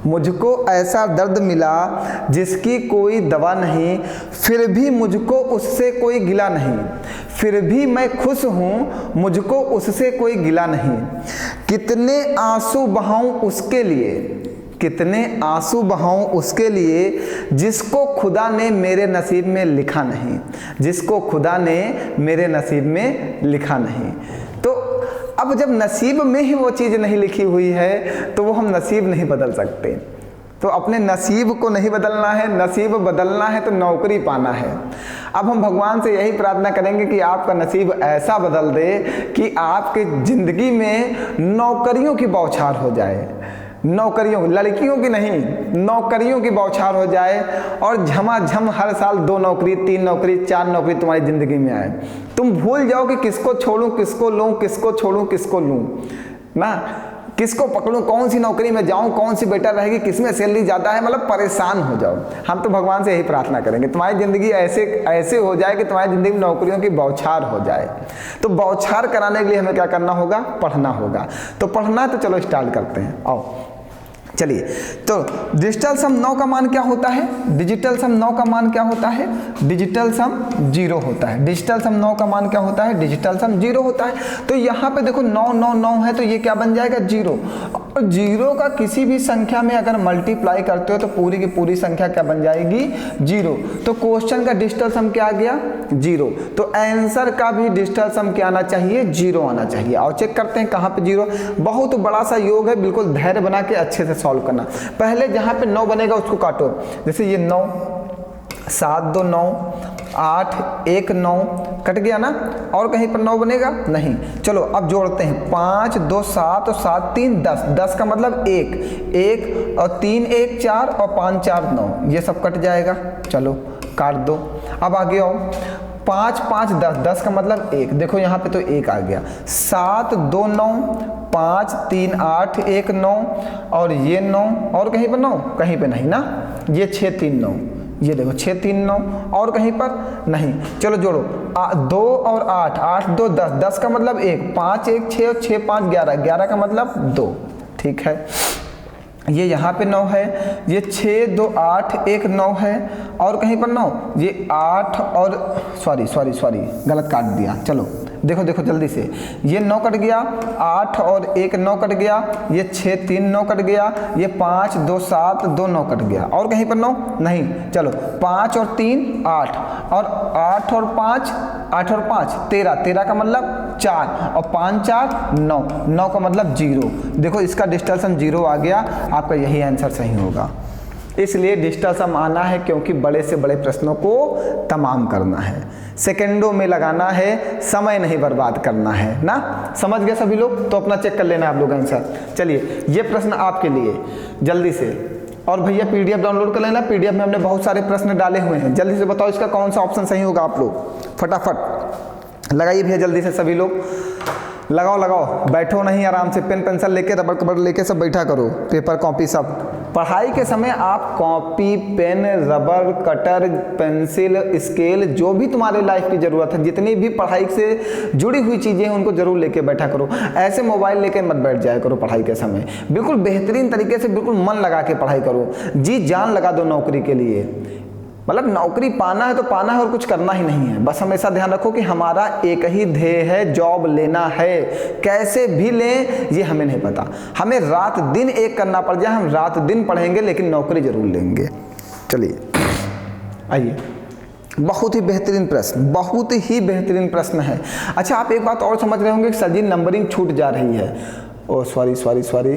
मुझको ऐसा दर्द मिला जिसकी कोई दवा नहीं, फिर भी मुझको उससे कोई गिला नहीं, फिर भी मैं खुश हूँ मुझको उससे कोई गिला नहीं। कितने आंसू बहाऊं उसके लिए, कितने आंसू बहाऊं उसके लिए जिसको खुदा ने मेरे नसीब में लिखा नहीं, जिसको खुदा ने मेरे नसीब में लिखा नहीं। तो अब जब नसीब में ही वो चीज़ नहीं लिखी हुई है तो वो हम नसीब नहीं बदल सकते। तो अपने नसीब को नहीं बदलना है, नसीब बदलना है तो नौकरी पाना है। अब हम भगवान से यही प्रार्थना करेंगे कि आपका नसीब ऐसा बदल दे कि आपके ज़िंदगी में नौकरियों की बौछार हो जाए, नौकरियों, लड़कियों की नहीं, नौकरियों की बौछार हो जाए और झमाझम हर साल 2 नौकरी, 3 नौकरी, 4 नौकरी तुम्हारी ज़िंदगी में आए। तुम भूल जाओ कि किसको छोड़ूं, किसको लूं, किसको छोड़ूं, किसको लूं ना, किसको पकड़ूं, कौन सी नौकरी में जाऊं, कौन सी बेटर रहेगी, किसमें सैलरी ज़्यादा है, मतलब परेशान हो जाओ। हम तो भगवान से यही प्रार्थना करेंगे तुम्हारी ज़िंदगी ऐसे हो जाए कि तुम्हारी ज़िंदगी में नौकरियों की बौछार हो जाए। तो बौछार कराने के लिए हमें क्या करना होगा, पढ़ना होगा। तो पढ़ना है तो चलो स्टार्ट करते हैं, आओ चलिए। तो डिजिटल सम 9 का मान क्या होता है, डिजिटल सम 9 का मान क्या होता है, डिजिटल सम 0 होता है। डिजिटल सम 9 का मान क्या होता है, डिजिटल सम 0 होता है। तो यहाँ पे देखो 9 9 9 है तो ये क्या बन जाएगा, 0। और 0 का किसी भी संख्या में अगर मल्टीप्लाई करते हो तो पूरी की पूरी संख्या क्या बन जाएगी, 0। तो क्वेश्चन का डिजिटल सम क्या आ गया, 0। तो आंसर का भी डिजिटल सम क्या आना चाहिए, 0 आना चाहिए। और चेक करते हैं कहाँ पे 0। बहुत बड़ा सा योग है, बिल्कुल धैर्य बना के अच्छे से सॉल्व करना। पहले जहां पे 9 बनेगा उसको काटो, जैसे ये 9, 7 2 9, 8 1 9, कट गया ना। और कहीं पर 9 बनेगा नहीं। चलो अब जोड़ते हैं, 5 2 7 और 7 3 10, 10 का मतलब 1 1 और 3 1 4 और 5 4 9, ये सब कट जाएगा। चलो काट दो। अब आगे आओ, 5 5 10, 10 का मतलब 1, देखो यहाँ पे तो 1 आ गया। 7 2 9, 5 3 8 1 9 और ये 9, और कहीं पर 9, कहीं पे नहीं ना। ये 6 3 9, ये देखो 6 3 9, और कहीं पर नहीं। चलो जोड़ो, 2 और 8, 8 2 10, 10 का मतलब 1, 5 1 6 और 6 5 11, 11 का मतलब 2, ठीक है। ये यहाँ पे 9 है, ये 6 2 8 1 9 है, और कहीं पर 9, ये 8 और सॉरी गलत काट दिया। चलो देखो देखो जल्दी से, ये 9 कट गया, 8 और 1 9 कट गया, ये 6 3 9 कट गया, ये 5 2 7 2 9 कट गया, और कहीं पर 9 नहीं। चलो 5 और 3 8, और 8 और 5 8 और 5 13, 13 का मतलब 4, और 5 4 9, 9 का मतलब 0। देखो इसका डिजिटल सम 0 आ गया, आपका यही आंसर सही होगा। इसलिए डिजिटल सम आना है क्योंकि बड़े से बड़े प्रश्नों को तमाम करना है, सेकंडों में लगाना है, समय नहीं बर्बाद करना है ना। समझ गए सभी लोग? तो अपना चेक कर लेना आप लोग आंसर। चलिए ये प्रश्न आपके लिए जल्दी से, और भैया पीडीएफ डाउनलोड कर लेना, पीडीएफ में हमने बहुत सारे प्रश्न डाले हुए हैं। जल्दी से बताओ इसका कौन सा ऑप्शन सही होगा, आप लोग फटाफट लगाइए भैया जल्दी से सभी लोग। लगाओ, बैठो नहीं, आराम से पेन पेंसिल लेके रबड़ कबड़ लेके सब बैठा करो, पेपर कॉपी सब। पढ़ाई के समय आप copy pen rubber cutter pencil scale जो भी तुम्हारे लाइफ की ज़रूरत है, जितनी भी पढ़ाई से जुड़ी हुई चीज़ें हैं उनको जरूर लेके बैठा करो। ऐसे मोबाइल लेके मत बैठ जाया करो पढ़ाई के समय, बिल्कुल बेहतरीन तरीके से बिल्कुल मन लगा के पढ़ाई करो, जी जान लगा दो नौकरी के लिए। मतलब नौकरी पाना है तो पाना है और कुछ करना ही नहीं है। बस हमेशा ध्यान रखो कि हमारा एक ही ध्येय है, जॉब लेना है। कैसे भी लें ये हमें नहीं पता, हमें रात दिन एक करना पड़ जाए, हम रात दिन पढ़ेंगे लेकिन नौकरी जरूर लेंगे। चलिए आइए, बहुत ही बेहतरीन प्रश्न, बहुत ही बेहतरीन प्रश्न है। अच्छा आप एक बात और समझ रहे होंगे कि सर जी नंबरिंग छूट जा रही है। ओ सॉरी,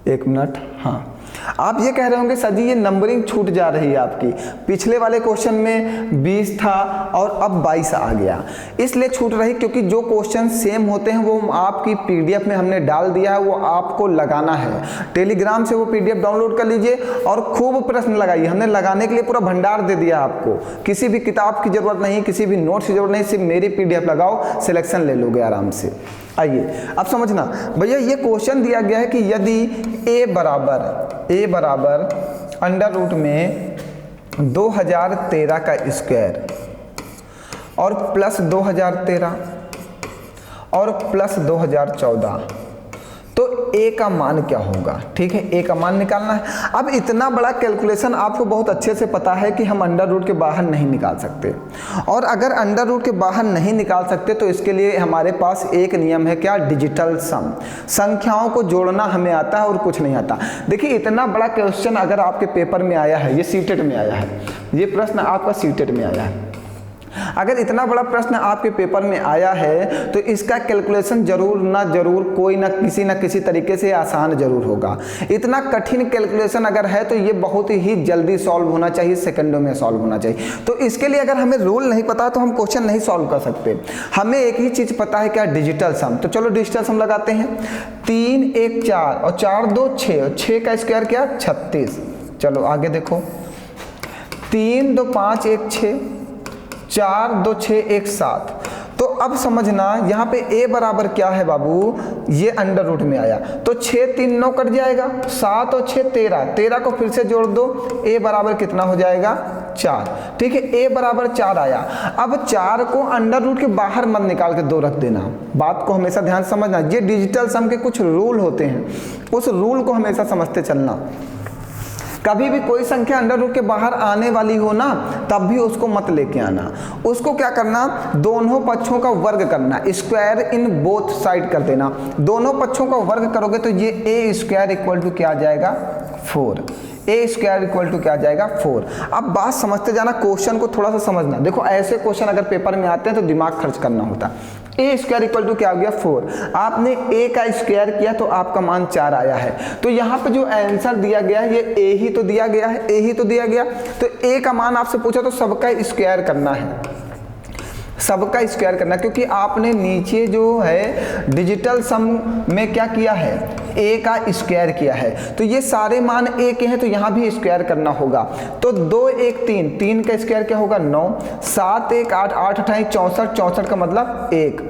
एक मिनट, हाँ आप ये कह रहे होंगे सर जी ये नंबरिंग छूट जा रही है आपकी, पिछले वाले क्वेश्चन में 20 था और अब 22 आ गया, इसलिए छूट रही क्योंकि जो क्वेश्चन सेम होते हैं वो आपकी पीडीएफ में हमने डाल दिया है, वो आपको लगाना है। टेलीग्राम से वो पीडीएफ डाउनलोड कर लीजिए और खूब प्रश्न लगाइए। हमने लगाने के लिए पूरा भंडार दे दिया आपको, किसी भी किताब की जरूरत नहीं, किसी भी नोट्स की जरूरत नहीं, सिर्फ मेरी पीडीएफ लगाओ, सिलेक्शन ले लोगे आराम से। आइए अब समझना भैया, ये क्वेश्चन दिया गया है कि यदि a बराबर अंडर रूट में 2013 का स्क्वायर और प्लस 2013 और प्लस 2014, तो ए का मान क्या होगा? ठीक है, ए का मान निकालना है। अब इतना बड़ा कैलकुलेशन आपको बहुत अच्छे से पता है कि हम अंडर रूट के बाहर नहीं निकाल सकते, और अगर अंडर रूट के बाहर नहीं निकाल सकते तो इसके लिए हमारे पास एक नियम है, क्या? डिजिटल सम। संख्याओं को जोड़ना हमें आता है और कुछ नहीं आता। देखिए, इतना बड़ा क्वेश्चन अगर आपके पेपर में आया है, ये सीटेट में आया है, ये प्रश्न आपका सीटेट में आया है, अगर इतना बड़ा प्रश्न आपके पेपर में आया है तो इसका कैलकुलेशन जरूर ना जरूर कोई ना किसी तरीके से आसान जरूर होगा। इतना कठिन कैलकुलेशन अगर है तो ये बहुत ही जल्दी सॉल्व होना चाहिए, सेकंडों में सॉल्व होना चाहिए। तो इसके लिए अगर हमें रूल नहीं पता तो हम क्वेश्चन नहीं सॉल्व कर सकते। हमें एक ही चीज पता है, क्या? डिजिटल सम। तो चलो डिजिटल सम लगाते हैं। 3 1 4 और 4 2 6 और 6 का स्क्वायर क्या? 36। चलो आगे देखो, 3 2 5 1 6, 4 2 6 1 7। तो अब समझना यहाँ पे a बराबर क्या है बाबू? ये अंडर रूट में आया तो 6 3 9 कट जाएगा, 7 और 6 13, 13 को फिर से जोड़ दो, a बराबर कितना हो जाएगा? 4। ठीक है, a बराबर 4 आया। अब 4 को अंडर रूट के बाहर मत निकाल के 2 रख देना। बात को हमेशा ध्यान समझना, ये डिजिटल सम के कुछ रूल होते हैं, उस रूल को हमेशा समझते चलना। कभी भी कोई संख्या अंडर रूट के बाहर आने वाली हो ना, तब भी उसको मत लेके आना। उसको क्या करना? दोनों पक्षों का वर्ग करना, स्क्वायर इन बोथ साइड कर देना। दोनों पक्षों का वर्ग करोगे तो ये ए स्क्वायर इक्वल टू क्या आ जाएगा? 4। ए स्क्वायर इक्वल टू क्या आ जाएगा? 4। अब बात समझते जाना, क्वेश्चन को थोड़ा सा समझना। देखो, ऐसे क्वेश्चन अगर पेपर में आते हैं तो दिमाग खर्च करना होता। ए स्क्वायर इक्वल टू क्या हो गया? 4। आपने ए का स्क्वायर किया तो आपका मान 4 आया है। तो यहाँ पे जो आंसर दिया गया है ये ए ही तो दिया गया है, ए ही तो दिया गया। तो ए का मान आपसे पूछा तो सबका स्क्वायर करना है, सबका स्क्वायर करना, क्योंकि आपने नीचे जो है डिजिटल सम में क्या किया है? ए का स्क्वायर किया है। तो ये सारे मान ए के हैं तो यहाँ भी स्क्वायर करना होगा। तो 2 1 3, 3 का स्क्वायर क्या होगा? 9। 7 1 8, 8 8 64, 64 का मतलब 1।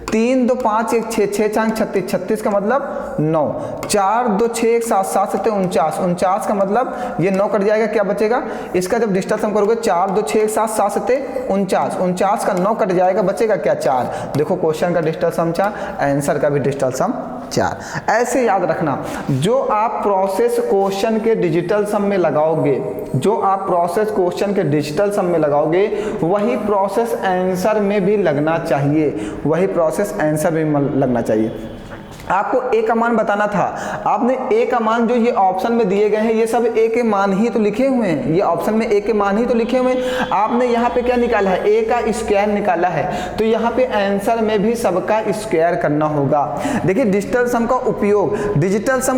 3 2 5 1 6, 6 4 36, 36 का मतलब 9। 4 2 6 1 7, 7 7 49, 49 का मतलब ये 9 कट जाएगा, क्या बचेगा? इसका जब डिजिटल सम करोगे 4 2 6 1 7, 7 7 49, 49 का 9 कट जाएगा, बचेगा क्या? 4। देखो, क्वेश्चन का डिजिटल सम 4, आंसर का भी डिजिटल सम 4। ऐसे याद रखना, जो आप प्रोसेस क्वेश्चन के डिजिटल सम में लगाओगे, जो आप प्रोसेस क्वेश्चन के डिजिटल सम में लगाओगे, वही प्रोसेस आंसर में भी लगना चाहिए, वही प्रोसेस आंसर में लगना चाहिए। आपको ए का मान बताना था, आपने ए का मान जो ये ऑप्शन में दिए गए हैं ये सब ए के मान ही तो लिखे हुए हैं, ये ऑप्शन में ए के मान ही तो लिखे हुए हैं। आपने यहाँ पे क्या निकाला है? ए का स्क्वायर निकाला है, तो यहाँ पे आंसर में भी सबका स्क्वायर करना होगा। देखिए, डिजिटल सम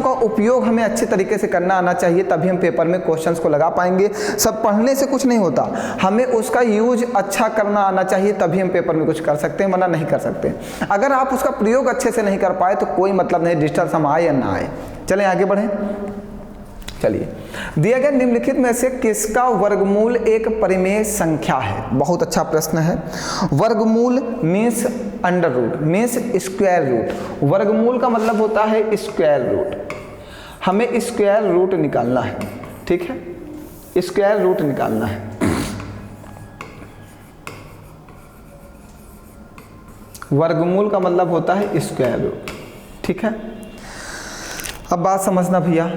का उपयोग हमें अच्छे तरीके से करना आना चाहिए, तभी हम पेपर में क्वेश्चंस को लगा पाएंगे। सब पढ़ने से कुछ नहीं होता, हमें उसका यूज अच्छा करना आना चाहिए, तभी हम पेपर में कुछ कर सकते हैं, वरना नहीं कर सकते। अगर आप उसका प्रयोग अच्छे से नहीं कर पाए तो कोई मतलब नहीं, डिजिटल सम आए या ना आए। चलें आगे बढ़ें। चलिए, दिया गया निम्नलिखित में से किसका वर्गमूल एक परिमेय संख्या है? बहुत अच्छा प्रश्न है। वर्गमूल means under root, means square root. वर्गमूल का मतलब होता है स्क्वायर रूट। हमें स्क्वायर रूट निकालना है, ठीक है, स्क्वायर रूट निकालना है। वर्गमूल का मतलब होता है स्क्वायर रूट, ठीक है। अब बात समझना भैया,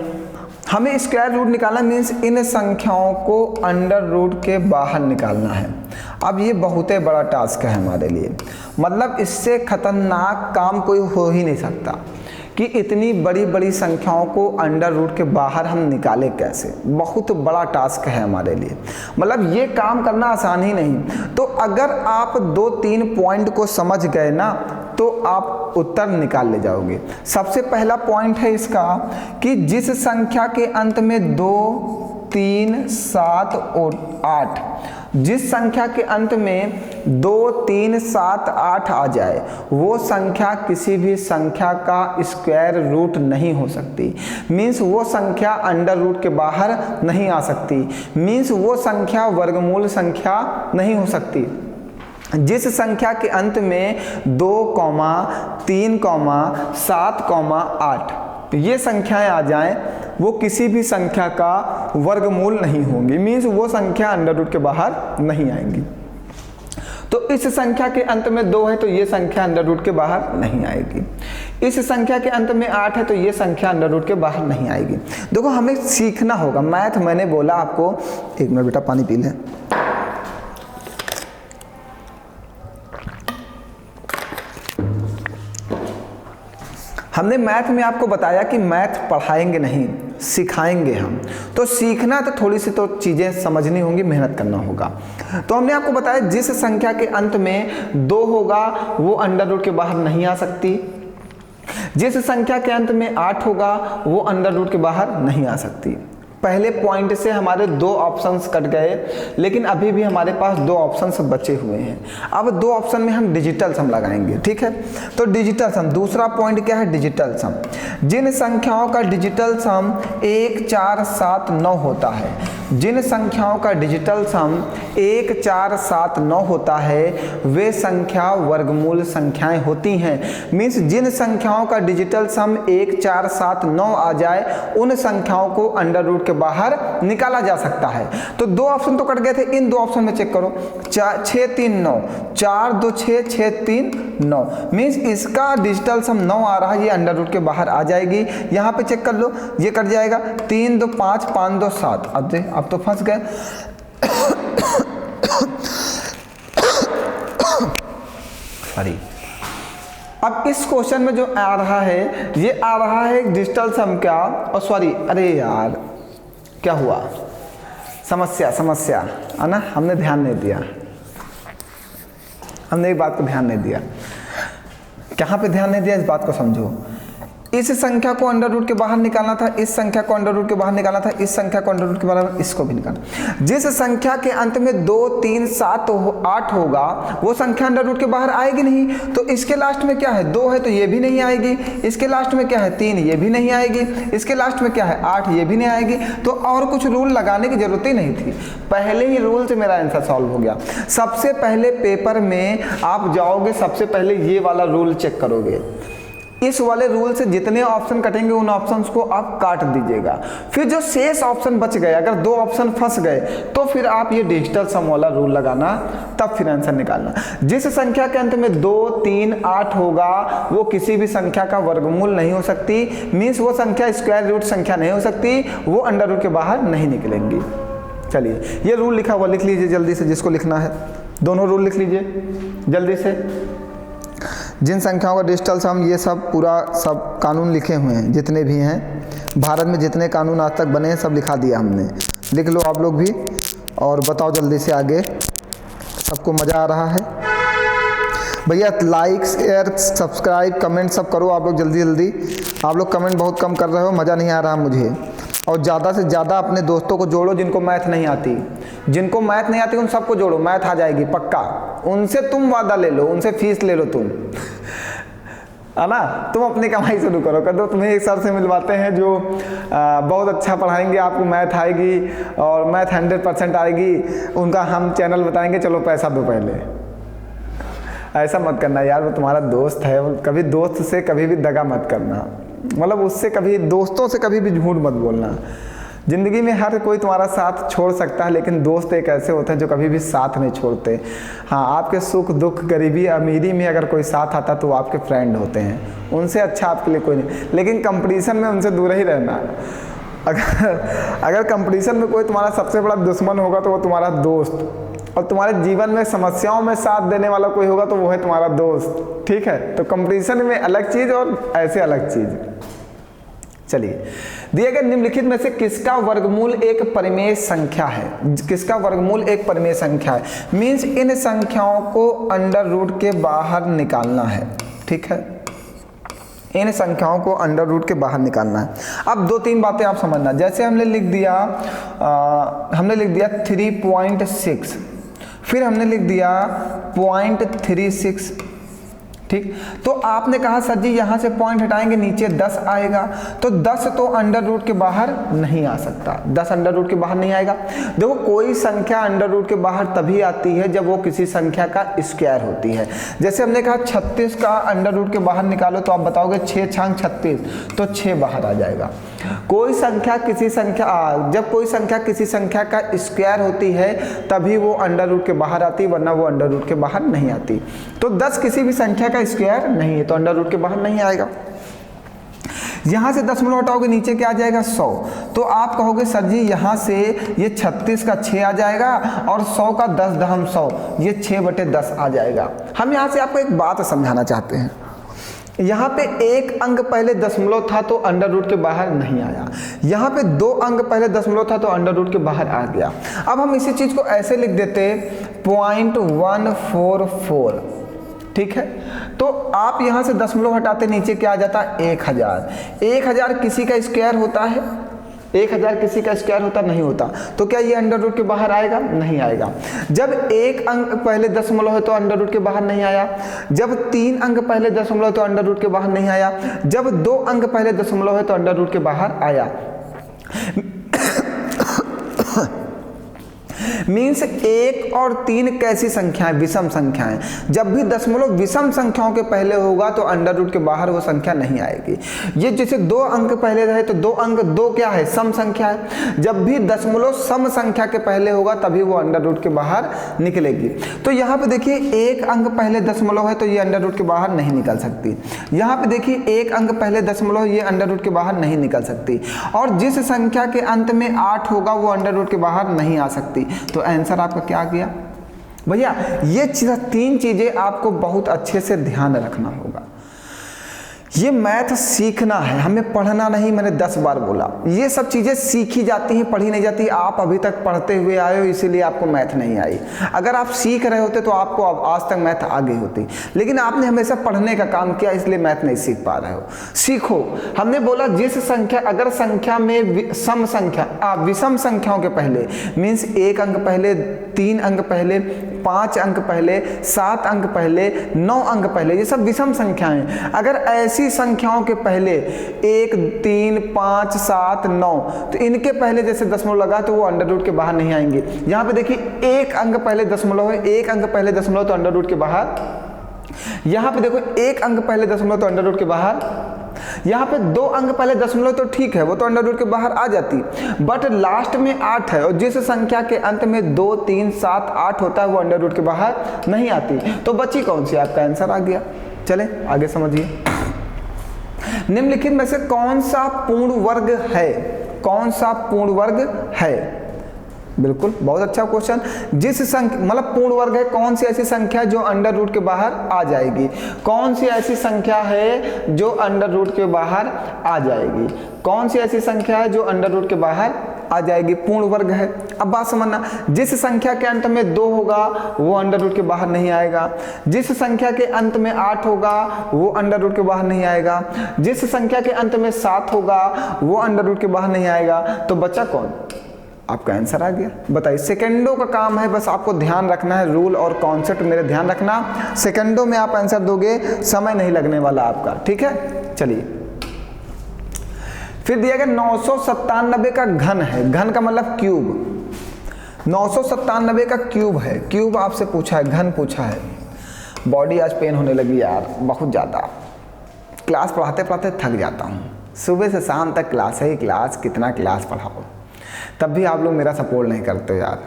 हमें स्क्वायर रूट निकालना मीन्स इन संख्याओं को अंडर रूट के बाहर निकालना है। अब ये बहुत ही बड़ा टास्क है हमारे लिए, मतलब इससे खतरनाक काम कोई हो ही नहीं सकता कि इतनी बड़ी बड़ी संख्याओं को अंडर रूट के बाहर हम निकालें कैसे। बहुत बड़ा टास्क है हमारे लिए, मतलब ये काम करना आसान ही नहीं। तो अगर आप 2-3 पॉइंट को समझ गए ना तो आप उत्तर निकाल ले जाओगे। सबसे पहला पॉइंट है इसका कि जिस संख्या के अंत में 2, 3, 7 और 8, जिस संख्या के अंत में 2, 3, 7, 8 आ जाए वो संख्या किसी भी संख्या का स्क्वायर रूट नहीं हो सकती। मीन्स वो संख्या अंडर रूट के बाहर नहीं आ सकती, मीन्स वो संख्या वर्गमूल संख्या नहीं हो सकती। जिस संख्या के अंत में 2, 3, 7, 8 ये संख्याएं आ जाएं वो किसी भी संख्या का वर्गमूल नहीं होंगी, मीन्स वो संख्या अंडर रूट के बाहर नहीं आएंगी। तो इस संख्या के अंत में 2 है तो ये संख्या अंडर रूट के बाहर नहीं आएगी। इस संख्या के अंत में 8 है तो ये संख्या अंडर रूट के बाहर नहीं आएगी। देखो हमें सीखना होगा मैथ। मैंने बोला आपको, 1 मिनट बेटा पानी पी लें। हमने मैथ में आपको बताया कि मैथ पढ़ाएंगे नहीं, सिखाएंगे हम। तो सीखना तो थोड़ी सी तो चीज़ें समझनी होंगी, मेहनत करना होगा। तो हमने आपको बताया जिस संख्या के अंत में 2 होगा वो अंडर रूट के बाहर नहीं आ सकती, जिस संख्या के अंत में 8 होगा वो अंडर रूट के बाहर नहीं आ सकती। पहले पॉइंट से हमारे 2 ऑप्शंस कट गए, लेकिन अभी भी हमारे पास 2 ऑप्शंस बचे हुए हैं। अब 2 ऑप्शन में हम डिजिटल सम लगाएंगे, ठीक है। तो डिजिटल सम, दूसरा पॉइंट क्या है, डिजिटल सम। जिन संख्याओं का डिजिटल सम 1, 4, 7, 9 होता है, जिन संख्याओं का डिजिटल सम 1, 4, 7, 9 होता है वे संख्या वर्गमूल संख्याएं होती हैं। मीन्स जिन संख्याओं का डिजिटल सम 1, 4, 7, 9 आ जाए उन संख्याओं को अंडर रूट के बाहर निकाला जा सकता है। तो 2 ऑप्शन तो कट गए थे, इन 2 ऑप्शन में चेक करो। 6, 3, 9, 4, 2, 6, 6, 3, 9। मीन्स इसका डिजिटल सम 9 आ रहा है, ये अंडर रूट के बाहर आ जाएगी। यहाँ पे चेक कर लो, ये कट जाएगा। 3, 2, 5, 5, 2, 7। अब तो फंस गए। सॉरी। अब इस क्वेश्चन में जो आ रहा है ये आ रहा है डिजिटल सम क्या, और सॉरी, अरे यार क्या हुआ, समस्या है ना, हमने ध्यान नहीं दिया, हमने एक बात को ध्यान नहीं दिया। कहाँ पे ध्यान नहीं दिया, इस बात को समझो। इस संख्या को अंडर रूट के बाहर निकालना था, इस संख्या को अंडर रूट के बाहर निकालना था, इस संख्या को अंडर रूट के बाहर, इसको भी निकालना। जिस संख्या के अंत में 2, 3, 7, 8 होगा वो संख्या अंडर रूट के बाहर आएगी नहीं। तो इसके लास्ट में क्या है, 2 है तो ये भी नहीं आएगी। इसके लास्ट में क्या है, 3, ये भी नहीं आएगी। इसके लास्ट में क्या है, 8, ये भी नहीं आएगी। तो और कुछ रूल लगाने की जरूरत ही नहीं थी, पहले ही रूल से मेरा आंसर सॉल्व हो गया। सबसे पहले पेपर में आप जाओगे, सबसे पहले ये वाला रूल चेक करोगे। इस वाले रूल से जितने ऑप्शन कटेंगे उन ऑप्शंस को आप काट दीजिएगा। फिर जो शेष ऑप्शन बच गए, अगर 2 ऑप्शन फंस गए तो फिर आप ये डिजिटल सम वाला रूल लगाना, तब फिर आंसर निकालना। जिस संख्या के अंत में 2, 3, 8 होगा वो किसी भी संख्या का वर्गमूल नहीं हो सकती। मीन्स वो संख्या स्क्वायर रूट संख्या नहीं हो सकती, वो अंडर रूट के बाहर नहीं निकलेंगी। चलिए ये रूल लिखा हुआ लिख लीजिए जल्दी से, जिसको लिखना है। दोनों रूल लिख लीजिए जल्दी से। जिन संख्याओं का डिजिटल सम, ये सब पूरा सब कानून लिखे हुए हैं, जितने भी हैं भारत में, जितने कानून आज तक बने हैं सब लिखा दिया हमने। लिख लो आप लोग भी और बताओ जल्दी से आगे। सबको मज़ा आ रहा है भैया? लाइक, शेयर, सब्सक्राइब, कमेंट सब करो आप लोग जल्दी जल्दी। आप लोग कमेंट बहुत कम कर रहे हो, मज़ा नहीं आ रहा मुझे। और ज़्यादा से ज़्यादा अपने दोस्तों को जोड़ो जिनको मैथ नहीं आती। जिनको मैथ नहीं आती उन सबको जोड़ो, मैथ आ जाएगी पक्का। उनसे तुम वादा ले लो, उनसे फीस ले लो तुम, है ना। तुम अपनी कमाई शुरू करो, कर दो। तुम्हें एक सर से मिलवाते हैं जो बहुत अच्छा पढ़ाएंगे, आपको मैथ आएगी और मैथ 100% आएगी। उनका हम चैनल बताएंगे, चलो पैसा दो पहले। ऐसा मत करना यार, वो तुम्हारा दोस्त है। कभी दोस्त से कभी भी दगा मत करना, मतलब उससे कभी, दोस्तों से कभी भी झूठ मत बोलना। ज़िंदगी में हर कोई तुम्हारा साथ छोड़ सकता है, लेकिन दोस्त एक ऐसे होते हैं जो कभी भी साथ नहीं छोड़ते। हाँ, आपके सुख दुख, गरीबी अमीरी में अगर कोई साथ आता तो वो आपके फ्रेंड होते हैं, उनसे अच्छा आपके लिए कोई नहीं। लेकिन कंपटीशन में उनसे दूर ही रहना। अगर कंपटीशन में कोई तुम्हारा सबसे बड़ा दुश्मन होगा तो वो तुम्हारा दोस्त, और तुम्हारे जीवन में समस्याओं में साथ देने वाला कोई होगा तो वो है तुम्हारा दोस्त। ठीक है, तो कंपटीशन में अलग चीज़ और ऐसे अलग चीज़। चलिए, दिए गए निम्नलिखित में से किसका वर्गमूल एक परिमेय संख्या है? किसका वर्गमूल एक परिमेय संख्या है? मीन्स इन संख्याओं को अंडर रूट के बाहर निकालना है। ठीक है, इन संख्याओं को अंडर रूट के बाहर निकालना है। अब 2-3 बातें आप समझना। जैसे हमने लिख दिया 3.6, फिर हमने लिख दिया 0.36। ठीक, तो आपने कहा सर जी यहाँ से पॉइंट हटाएंगे नीचे 10 आएगा, तो 10 तो अंडर रूट के बाहर नहीं आ सकता। 10 अंडर रूट के बाहर नहीं आएगा। देखो, कोई संख्या अंडर रूट के बाहर तभी आती है जब वो किसी संख्या का स्क्वायर होती है। जैसे हमने कहा 36 का अंडर रूट के बाहर निकालो, तो आप बताओगे 6 छांग 36, तो 6 बाहर आ जाएगा। कोई संख्या किसी संख्या जब कोई संख्या किसी संख्या का स्क्वायर होती है तभी वो अंडर रूट के बाहर आती है, वरना वो अंडर रूट के बाहर नहीं आती। तो 10 किसी भी संख्या का स्क्वायर नहीं है, तो अंडर रूट के बाहर नहीं आएगा। यहाँ से 10 हटाओगे नीचे क्या आ जाएगा 100। तो आप कहोगे सर जी यहाँ से ये 36 का 6 आ जाएगा और 100 का 10 ये 6/10 आ जाएगा। हम यहाँ से आपको एक बात समझाना चाहते हैं। यहाँ पे एक अंक पहले दशमलव था तो अंडर रूट के बाहर नहीं आया, यहाँ पे 2 अंक पहले दशमलव था तो अंडर रूट के बाहर आ गया। अब हम इसी चीज़ को ऐसे लिख देते 0.144, ठीक है। तो आप यहाँ से दशमलव हटाते नीचे क्या आ जाता है 1000। 1000 किसी का स्क्वायर होता है, 1000 किसी का स्क्वायर होता नहीं होता, तो क्या ये अंडर रूट के बाहर आएगा? नहीं आएगा। जब एक अंक पहले दशमलव है तो अंडर रूट के बाहर नहीं आया, जब 3 अंक पहले दशमलव तो अंडर रूट के बाहर नहीं आया, जब 2 अंक पहले दशमलव है तो अंडर रूट के बाहर आया। मीन्स 1 और 3 कैसी संख्याएं? विषम संख्याएं। जब भी दशमलव विषम संख्याओं के पहले होगा तो अंडर रूट के बाहर वो संख्या नहीं आएगी। ये जैसे 2 अंक पहले रहे तो 2 अंक 2 क्या है? सम संख्या है। जब भी दशमलव सम संख्या के पहले होगा तभी वो अंडर रूट के बाहर निकलेगी। तो यहाँ पे देखिए 1 अंक पहले दशमलव है तो ये अंडर रूट के बाहर नहीं निकल सकती। यहाँ पे देखिए 1 अंक पहले दशमलव, ये अंडर रूट के बाहर नहीं निकल सकती। और जिस संख्या के अंत में 8 होगा वो अंडर रूट के बाहर नहीं आ सकती। तो आंसर आपका क्या आ गया भैया? ये 3 चीजें आपको बहुत अच्छे से ध्यान रखना होगा। ये मैथ सीखना है, हमें पढ़ना नहीं। मैंने 10 बार बोला, ये सब चीज़ें सीखी जाती हैं, पढ़ी नहीं जाती। आप अभी तक पढ़ते हुए आए हो इसीलिए आपको मैथ नहीं आई। अगर आप सीख रहे होते तो आपको आज तक मैथ आ गई होती, लेकिन आपने हमेशा पढ़ने का काम किया इसलिए मैथ नहीं सीख पा रहे हो। सीखो। हमने बोला जिस संख्या, अगर संख्या में सम संख्या विषम संख्याओं के पहले, मीन्स 1 अंक पहले, 3 अंक पहले, 5 अंक पहले, 7 अंक पहले, 9 अंक पहले, ये सब विषम संख्याएं। अगर ऐसी संख्याओं के पहले 1, 3, 5, 7, 9, तो इनके पहले जैसे दशमलव लगा तो वो अंडर रूट के बाहर नहीं आएंगे। यहाँ पे देखिए 1 अंक पहले दशमलव है, 1 अंक पहले दशमलव तो अंडर रूट के बाहर। यहाँ पे देखो 1 अंक पहले दशमलव तो अंडर रूट के बाहर। यहाँ पे 2 अंक पहले दशमलव तो ठीक है, वो तो अंडर रूट के बाहर आ जाती, बट लास्ट में 8 है और जिस संख्या के अंत में 2, 3, 7, 8 होता है वो अंडर रूट के बाहर नहीं आती। तो बची कौन सी? आपका आंसर आ गया। चले आगे समझिए। निम्नलिखित में से कौन सा पूर्ण वर्ग है? कौन सा पूर्ण वर्ग है? बिल्कुल, बहुत अच्छा क्वेश्चन। जिस संख्या, मतलब पूर्ण वर्ग है, कौन सी ऐसी संख्या जो अंडर रूट के बाहर आ जाएगी? कौन सी ऐसी संख्या है जो अंडर रूट के बाहर आ जाएगी? कौन सी ऐसी संख्या है जो अंडर रूट के बाहर आ जाएगी? पूर्ण वर्ग है। अब बात समझना, जिस संख्या के अंत में 2 होगा वो अंडर रूट के बाहर नहीं आएगा, जिस संख्या के अंत में 8 होगा वो अंडर रूट के बाहर नहीं आएगा, जिस संख्या के अंत में 7 होगा वो अंडर रूट के बाहर नहीं आएगा। तो बचा कौन? आपका आंसर आ गया। बताइए, सेकंडों का काम है, बस आपको ध्यान रखना है। रूल और कॉन्सेप्ट मेरे ध्यान रखना, सेकंडों में आप आंसर दोगे, समय नहीं लगने वाला आपका, ठीक है। चलिए, फिर दिया गया 997 का घन है। घन का मतलब क्यूब। 997 का क्यूब है। क्यूब आपसे पूछा है, घन पूछा है। बॉडी आज पेन होने लगी यार, बहुत ज़्यादा। क्लास पढ़ाते पढ़ाते थक जाता हूँ। सुबह से शाम तक क्लास है ही क्लास, कितना क्लास पढ़ाओ, तब भी आप लोग मेरा सपोर्ट नहीं करते हो यार।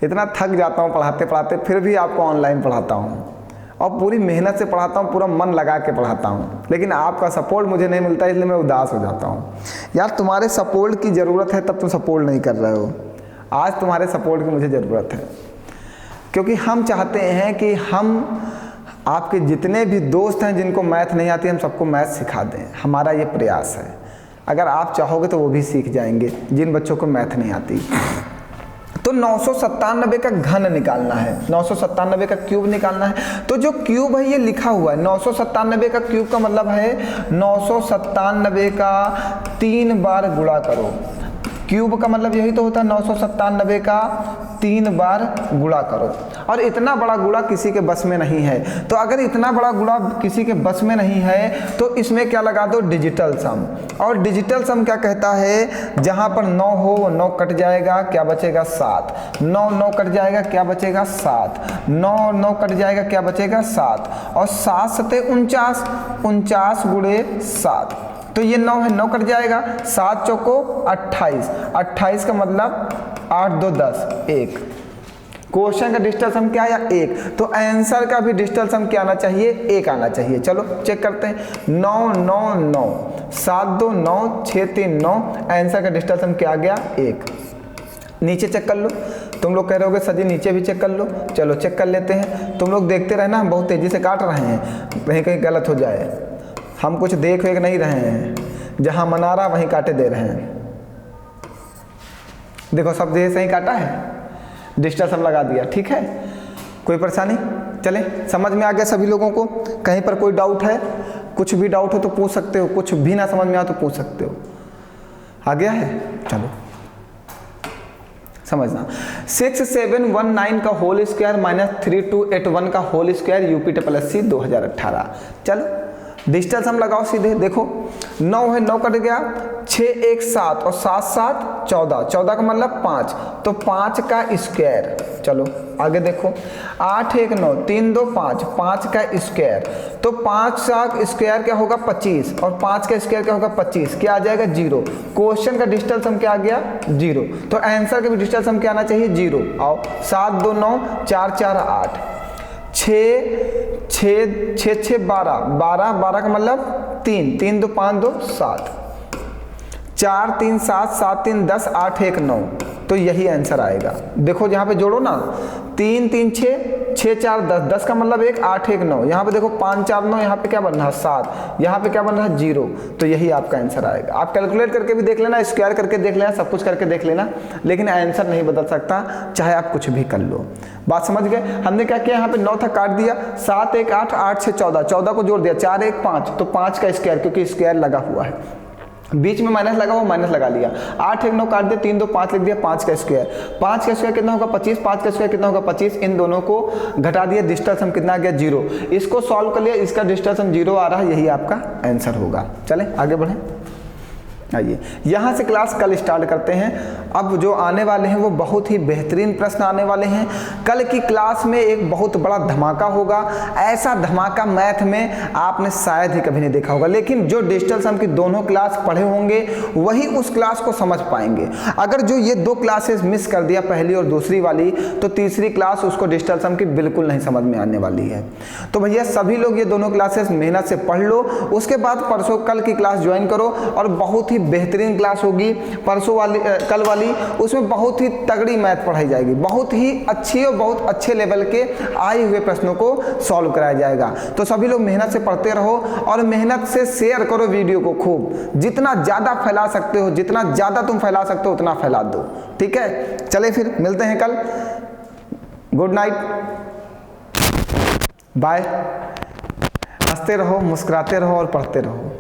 इतना थक जाता हूँ पढ़ाते पढ़ाते, फिर भी आपको ऑनलाइन पढ़ाता हूँ और पूरी मेहनत से पढ़ाता हूँ, पूरा मन लगा के पढ़ाता हूँ, लेकिन आपका सपोर्ट मुझे नहीं मिलता, इसलिए मैं उदास हो जाता हूँ। यार तुम्हारे सपोर्ट की ज़रूरत है, तब तुम सपोर्ट नहीं कर रहे हो। आज तुम्हारे सपोर्ट की मुझे ज़रूरत है, क्योंकि हम चाहते हैं कि हम आपके जितने भी दोस्त हैं जिनको मैथ नहीं आती, हम सबको मैथ सिखा दें। हमारा ये प्रयास है। अगर आप चाहोगे तो वो भी सीख जाएंगे जिन बच्चों को मैथ नहीं आती। तो 997 का घन निकालना है, 997 का क्यूब निकालना है। तो जो क्यूब है ये लिखा हुआ है, 997 का क्यूब का मतलब है 997 का 3 बार गुणा करो। क्यूब का मतलब यही तो होता है, 997 का 3 बार गुणा करो। और इतना बड़ा गुणा किसी के बस में नहीं है। तो अगर इतना बड़ा गुणा किसी के बस में नहीं है तो इसमें क्या लगा दो? डिजिटल सम। और डिजिटल सम क्या कहता है? जहां पर 9 हो वो 9 कट जाएगा, क्या बचेगा? 7। 9 9 कट जाएगा, क्या बचेगा? 7। 9 9 कट जाएगा, क्या बचेगा? 7। और 7 सते 49, 49 गुणे 7। तो ये 9 है, 9 कट जाएगा, 7 चौको 28, 28 का मतलब 8 2 10, 1। क्वेश्चन का डिजिटल सम क्या आया? 1। तो आंसर का भी डिजिटल सम क्या आना चाहिए? 1 आना चाहिए। चलो चेक करते हैं। 9 9 9, 7 2 9, 6 3 9, आंसर का डिजिटल सम क्या आ गया? 1। नीचे चेक कर लो। तुम लोग कह रहे होगे सर जी नीचे भी चेक कर लो। चलो चेक कर लेते हैं। तुम लोग देखते रहना, हम बहुत तेज़ी से काट रहे हैं, कहीं कहीं गलत हो जाए। हम कुछ देख वेख नहीं रहे हैं, जहाँ मना रहा वहीं काटे दे रहे हैं। देखो सब देह सही काटा है, डिजिटल सम लगा दिया, ठीक है। कोई परेशानी? चले समझ में आ गया सभी लोगों को? कहीं पर कोई डाउट है? कुछ भी डाउट हो तो पूछ सकते हो, कुछ भी ना समझ में आए तो पूछ सकते हो। आ गया है? चलो समझना। 6719 का होल स्क्वायर माइनस 3281 का होल स्क्वायर यूपीटीपीएससी 2018। चलो डिजिटल सम लगाओ सीधे। देखो 9 है, 9 कट गया, 6 1 7 और 7 7 14, 14 का मतलब 5, तो 5 का स्क्वायर। चलो आगे देखो, 8 1 9, 3 2 5, 5 का स्क्वायर, तो 5 का स्क्वायर क्या होगा? 25, और 5 का स्क्वायर क्या होगा? 25, क्या आ जाएगा? 0। क्वेश्चन का डिजिटल सम क्या आ गया? 0। तो आंसर का भी डिजिटल सम क्या आना चाहिए? 0। आओ 7 2 9, 4 4 8, 6 6 6 6 12, 12 12 का मतलब 3, 3 2 5 2 7, 4 3 7 7 3 10, 8 1 9, तो यही आंसर आएगा। देखो यहाँ पे जोड़ो ना, 3 3 6, 6 4 10, 10 का मतलब 1, 8 1 9, यहाँ पे देखो 5 4 9, यहाँ पे क्या बन रहा है? 7, यहाँ पे क्या बन रहा है? 0, तो यही आपका आंसर आएगा। आप कैलकुलेट करके भी देख लेना, स्क्वायर करके देख लेना, सब कुछ करके देख लेना, लेकिन आंसर नहीं बदल सकता, चाहे आप कुछ भी कर लो। बात समझ गए? हमने क्या किया, यहाँ पे 9 था, काट दिया, 7 1 8, 8 6 14, 14 को जोड़ दिया, 4 1 5, तो 5 का स्क्वायर, क्योंकि स्क्वायर लगा हुआ है, बीच में माइनस लगा हुआ, माइनस लगा लिया। 8 1 9 काट दिया, 3 2 5 लिख दिया, 5 का स्क्वायर, 5 का स्क्वायर कितना होगा? 25, 5 का स्क्वायर कितना होगा? 25, इन दोनों को घटा दिया, डिजिटल सम कितना आ गया? 0। इसको सॉल्व कर लिया, इसका डिजिटल सम 0 आ रहा है, यही आपका आंसर होगा। चलें आगे बढ़ें। आइए यहाँ से क्लास कल स्टार्ट करते हैं। अब जो आने वाले हैं वो बहुत ही बेहतरीन प्रश्न आने वाले हैं। कल की क्लास में एक बहुत बड़ा धमाका होगा, ऐसा धमाका मैथ में आपने शायद ही कभी नहीं देखा होगा, लेकिन जो डिजिटल सम की दोनों क्लास पढ़े होंगे वही उस क्लास को समझ पाएंगे। अगर जो ये 2 क्लासेस मिस कर दिया, पहली और दूसरी वाली, तो तीसरी क्लास उसको डिजिटल सम की बिल्कुल नहीं समझ में आने वाली है। तो भैया सभी लोग ये दोनों क्लासेस मेहनत से पढ़ लो, उसके बाद परसों कल की क्लास ज्वाइन करो, और बहुत ही बेहतरीन क्लास होगी परसों वाली, कल वाली। उसमें बहुत ही तगड़ी मैथ पढ़ाई जाएगी, बहुत ही अच्छी और बहुत अच्छे लेवल के आए हुए प्रश्नों को सॉल्व कराया जाएगा। तो सभी लोग मेहनत से पढ़ते रहो और मेहनत से शेयर करो वीडियो को खूब, जितना ज़्यादा फैला सकते हो, जितना ज़्यादा तुम फैला सकते हो उतना फैला दो, ठीक है। चले फिर मिलते हैं कल। Good night, bye. हंसते रहो, मुस्कुराते रहो और पढ़ते रहो।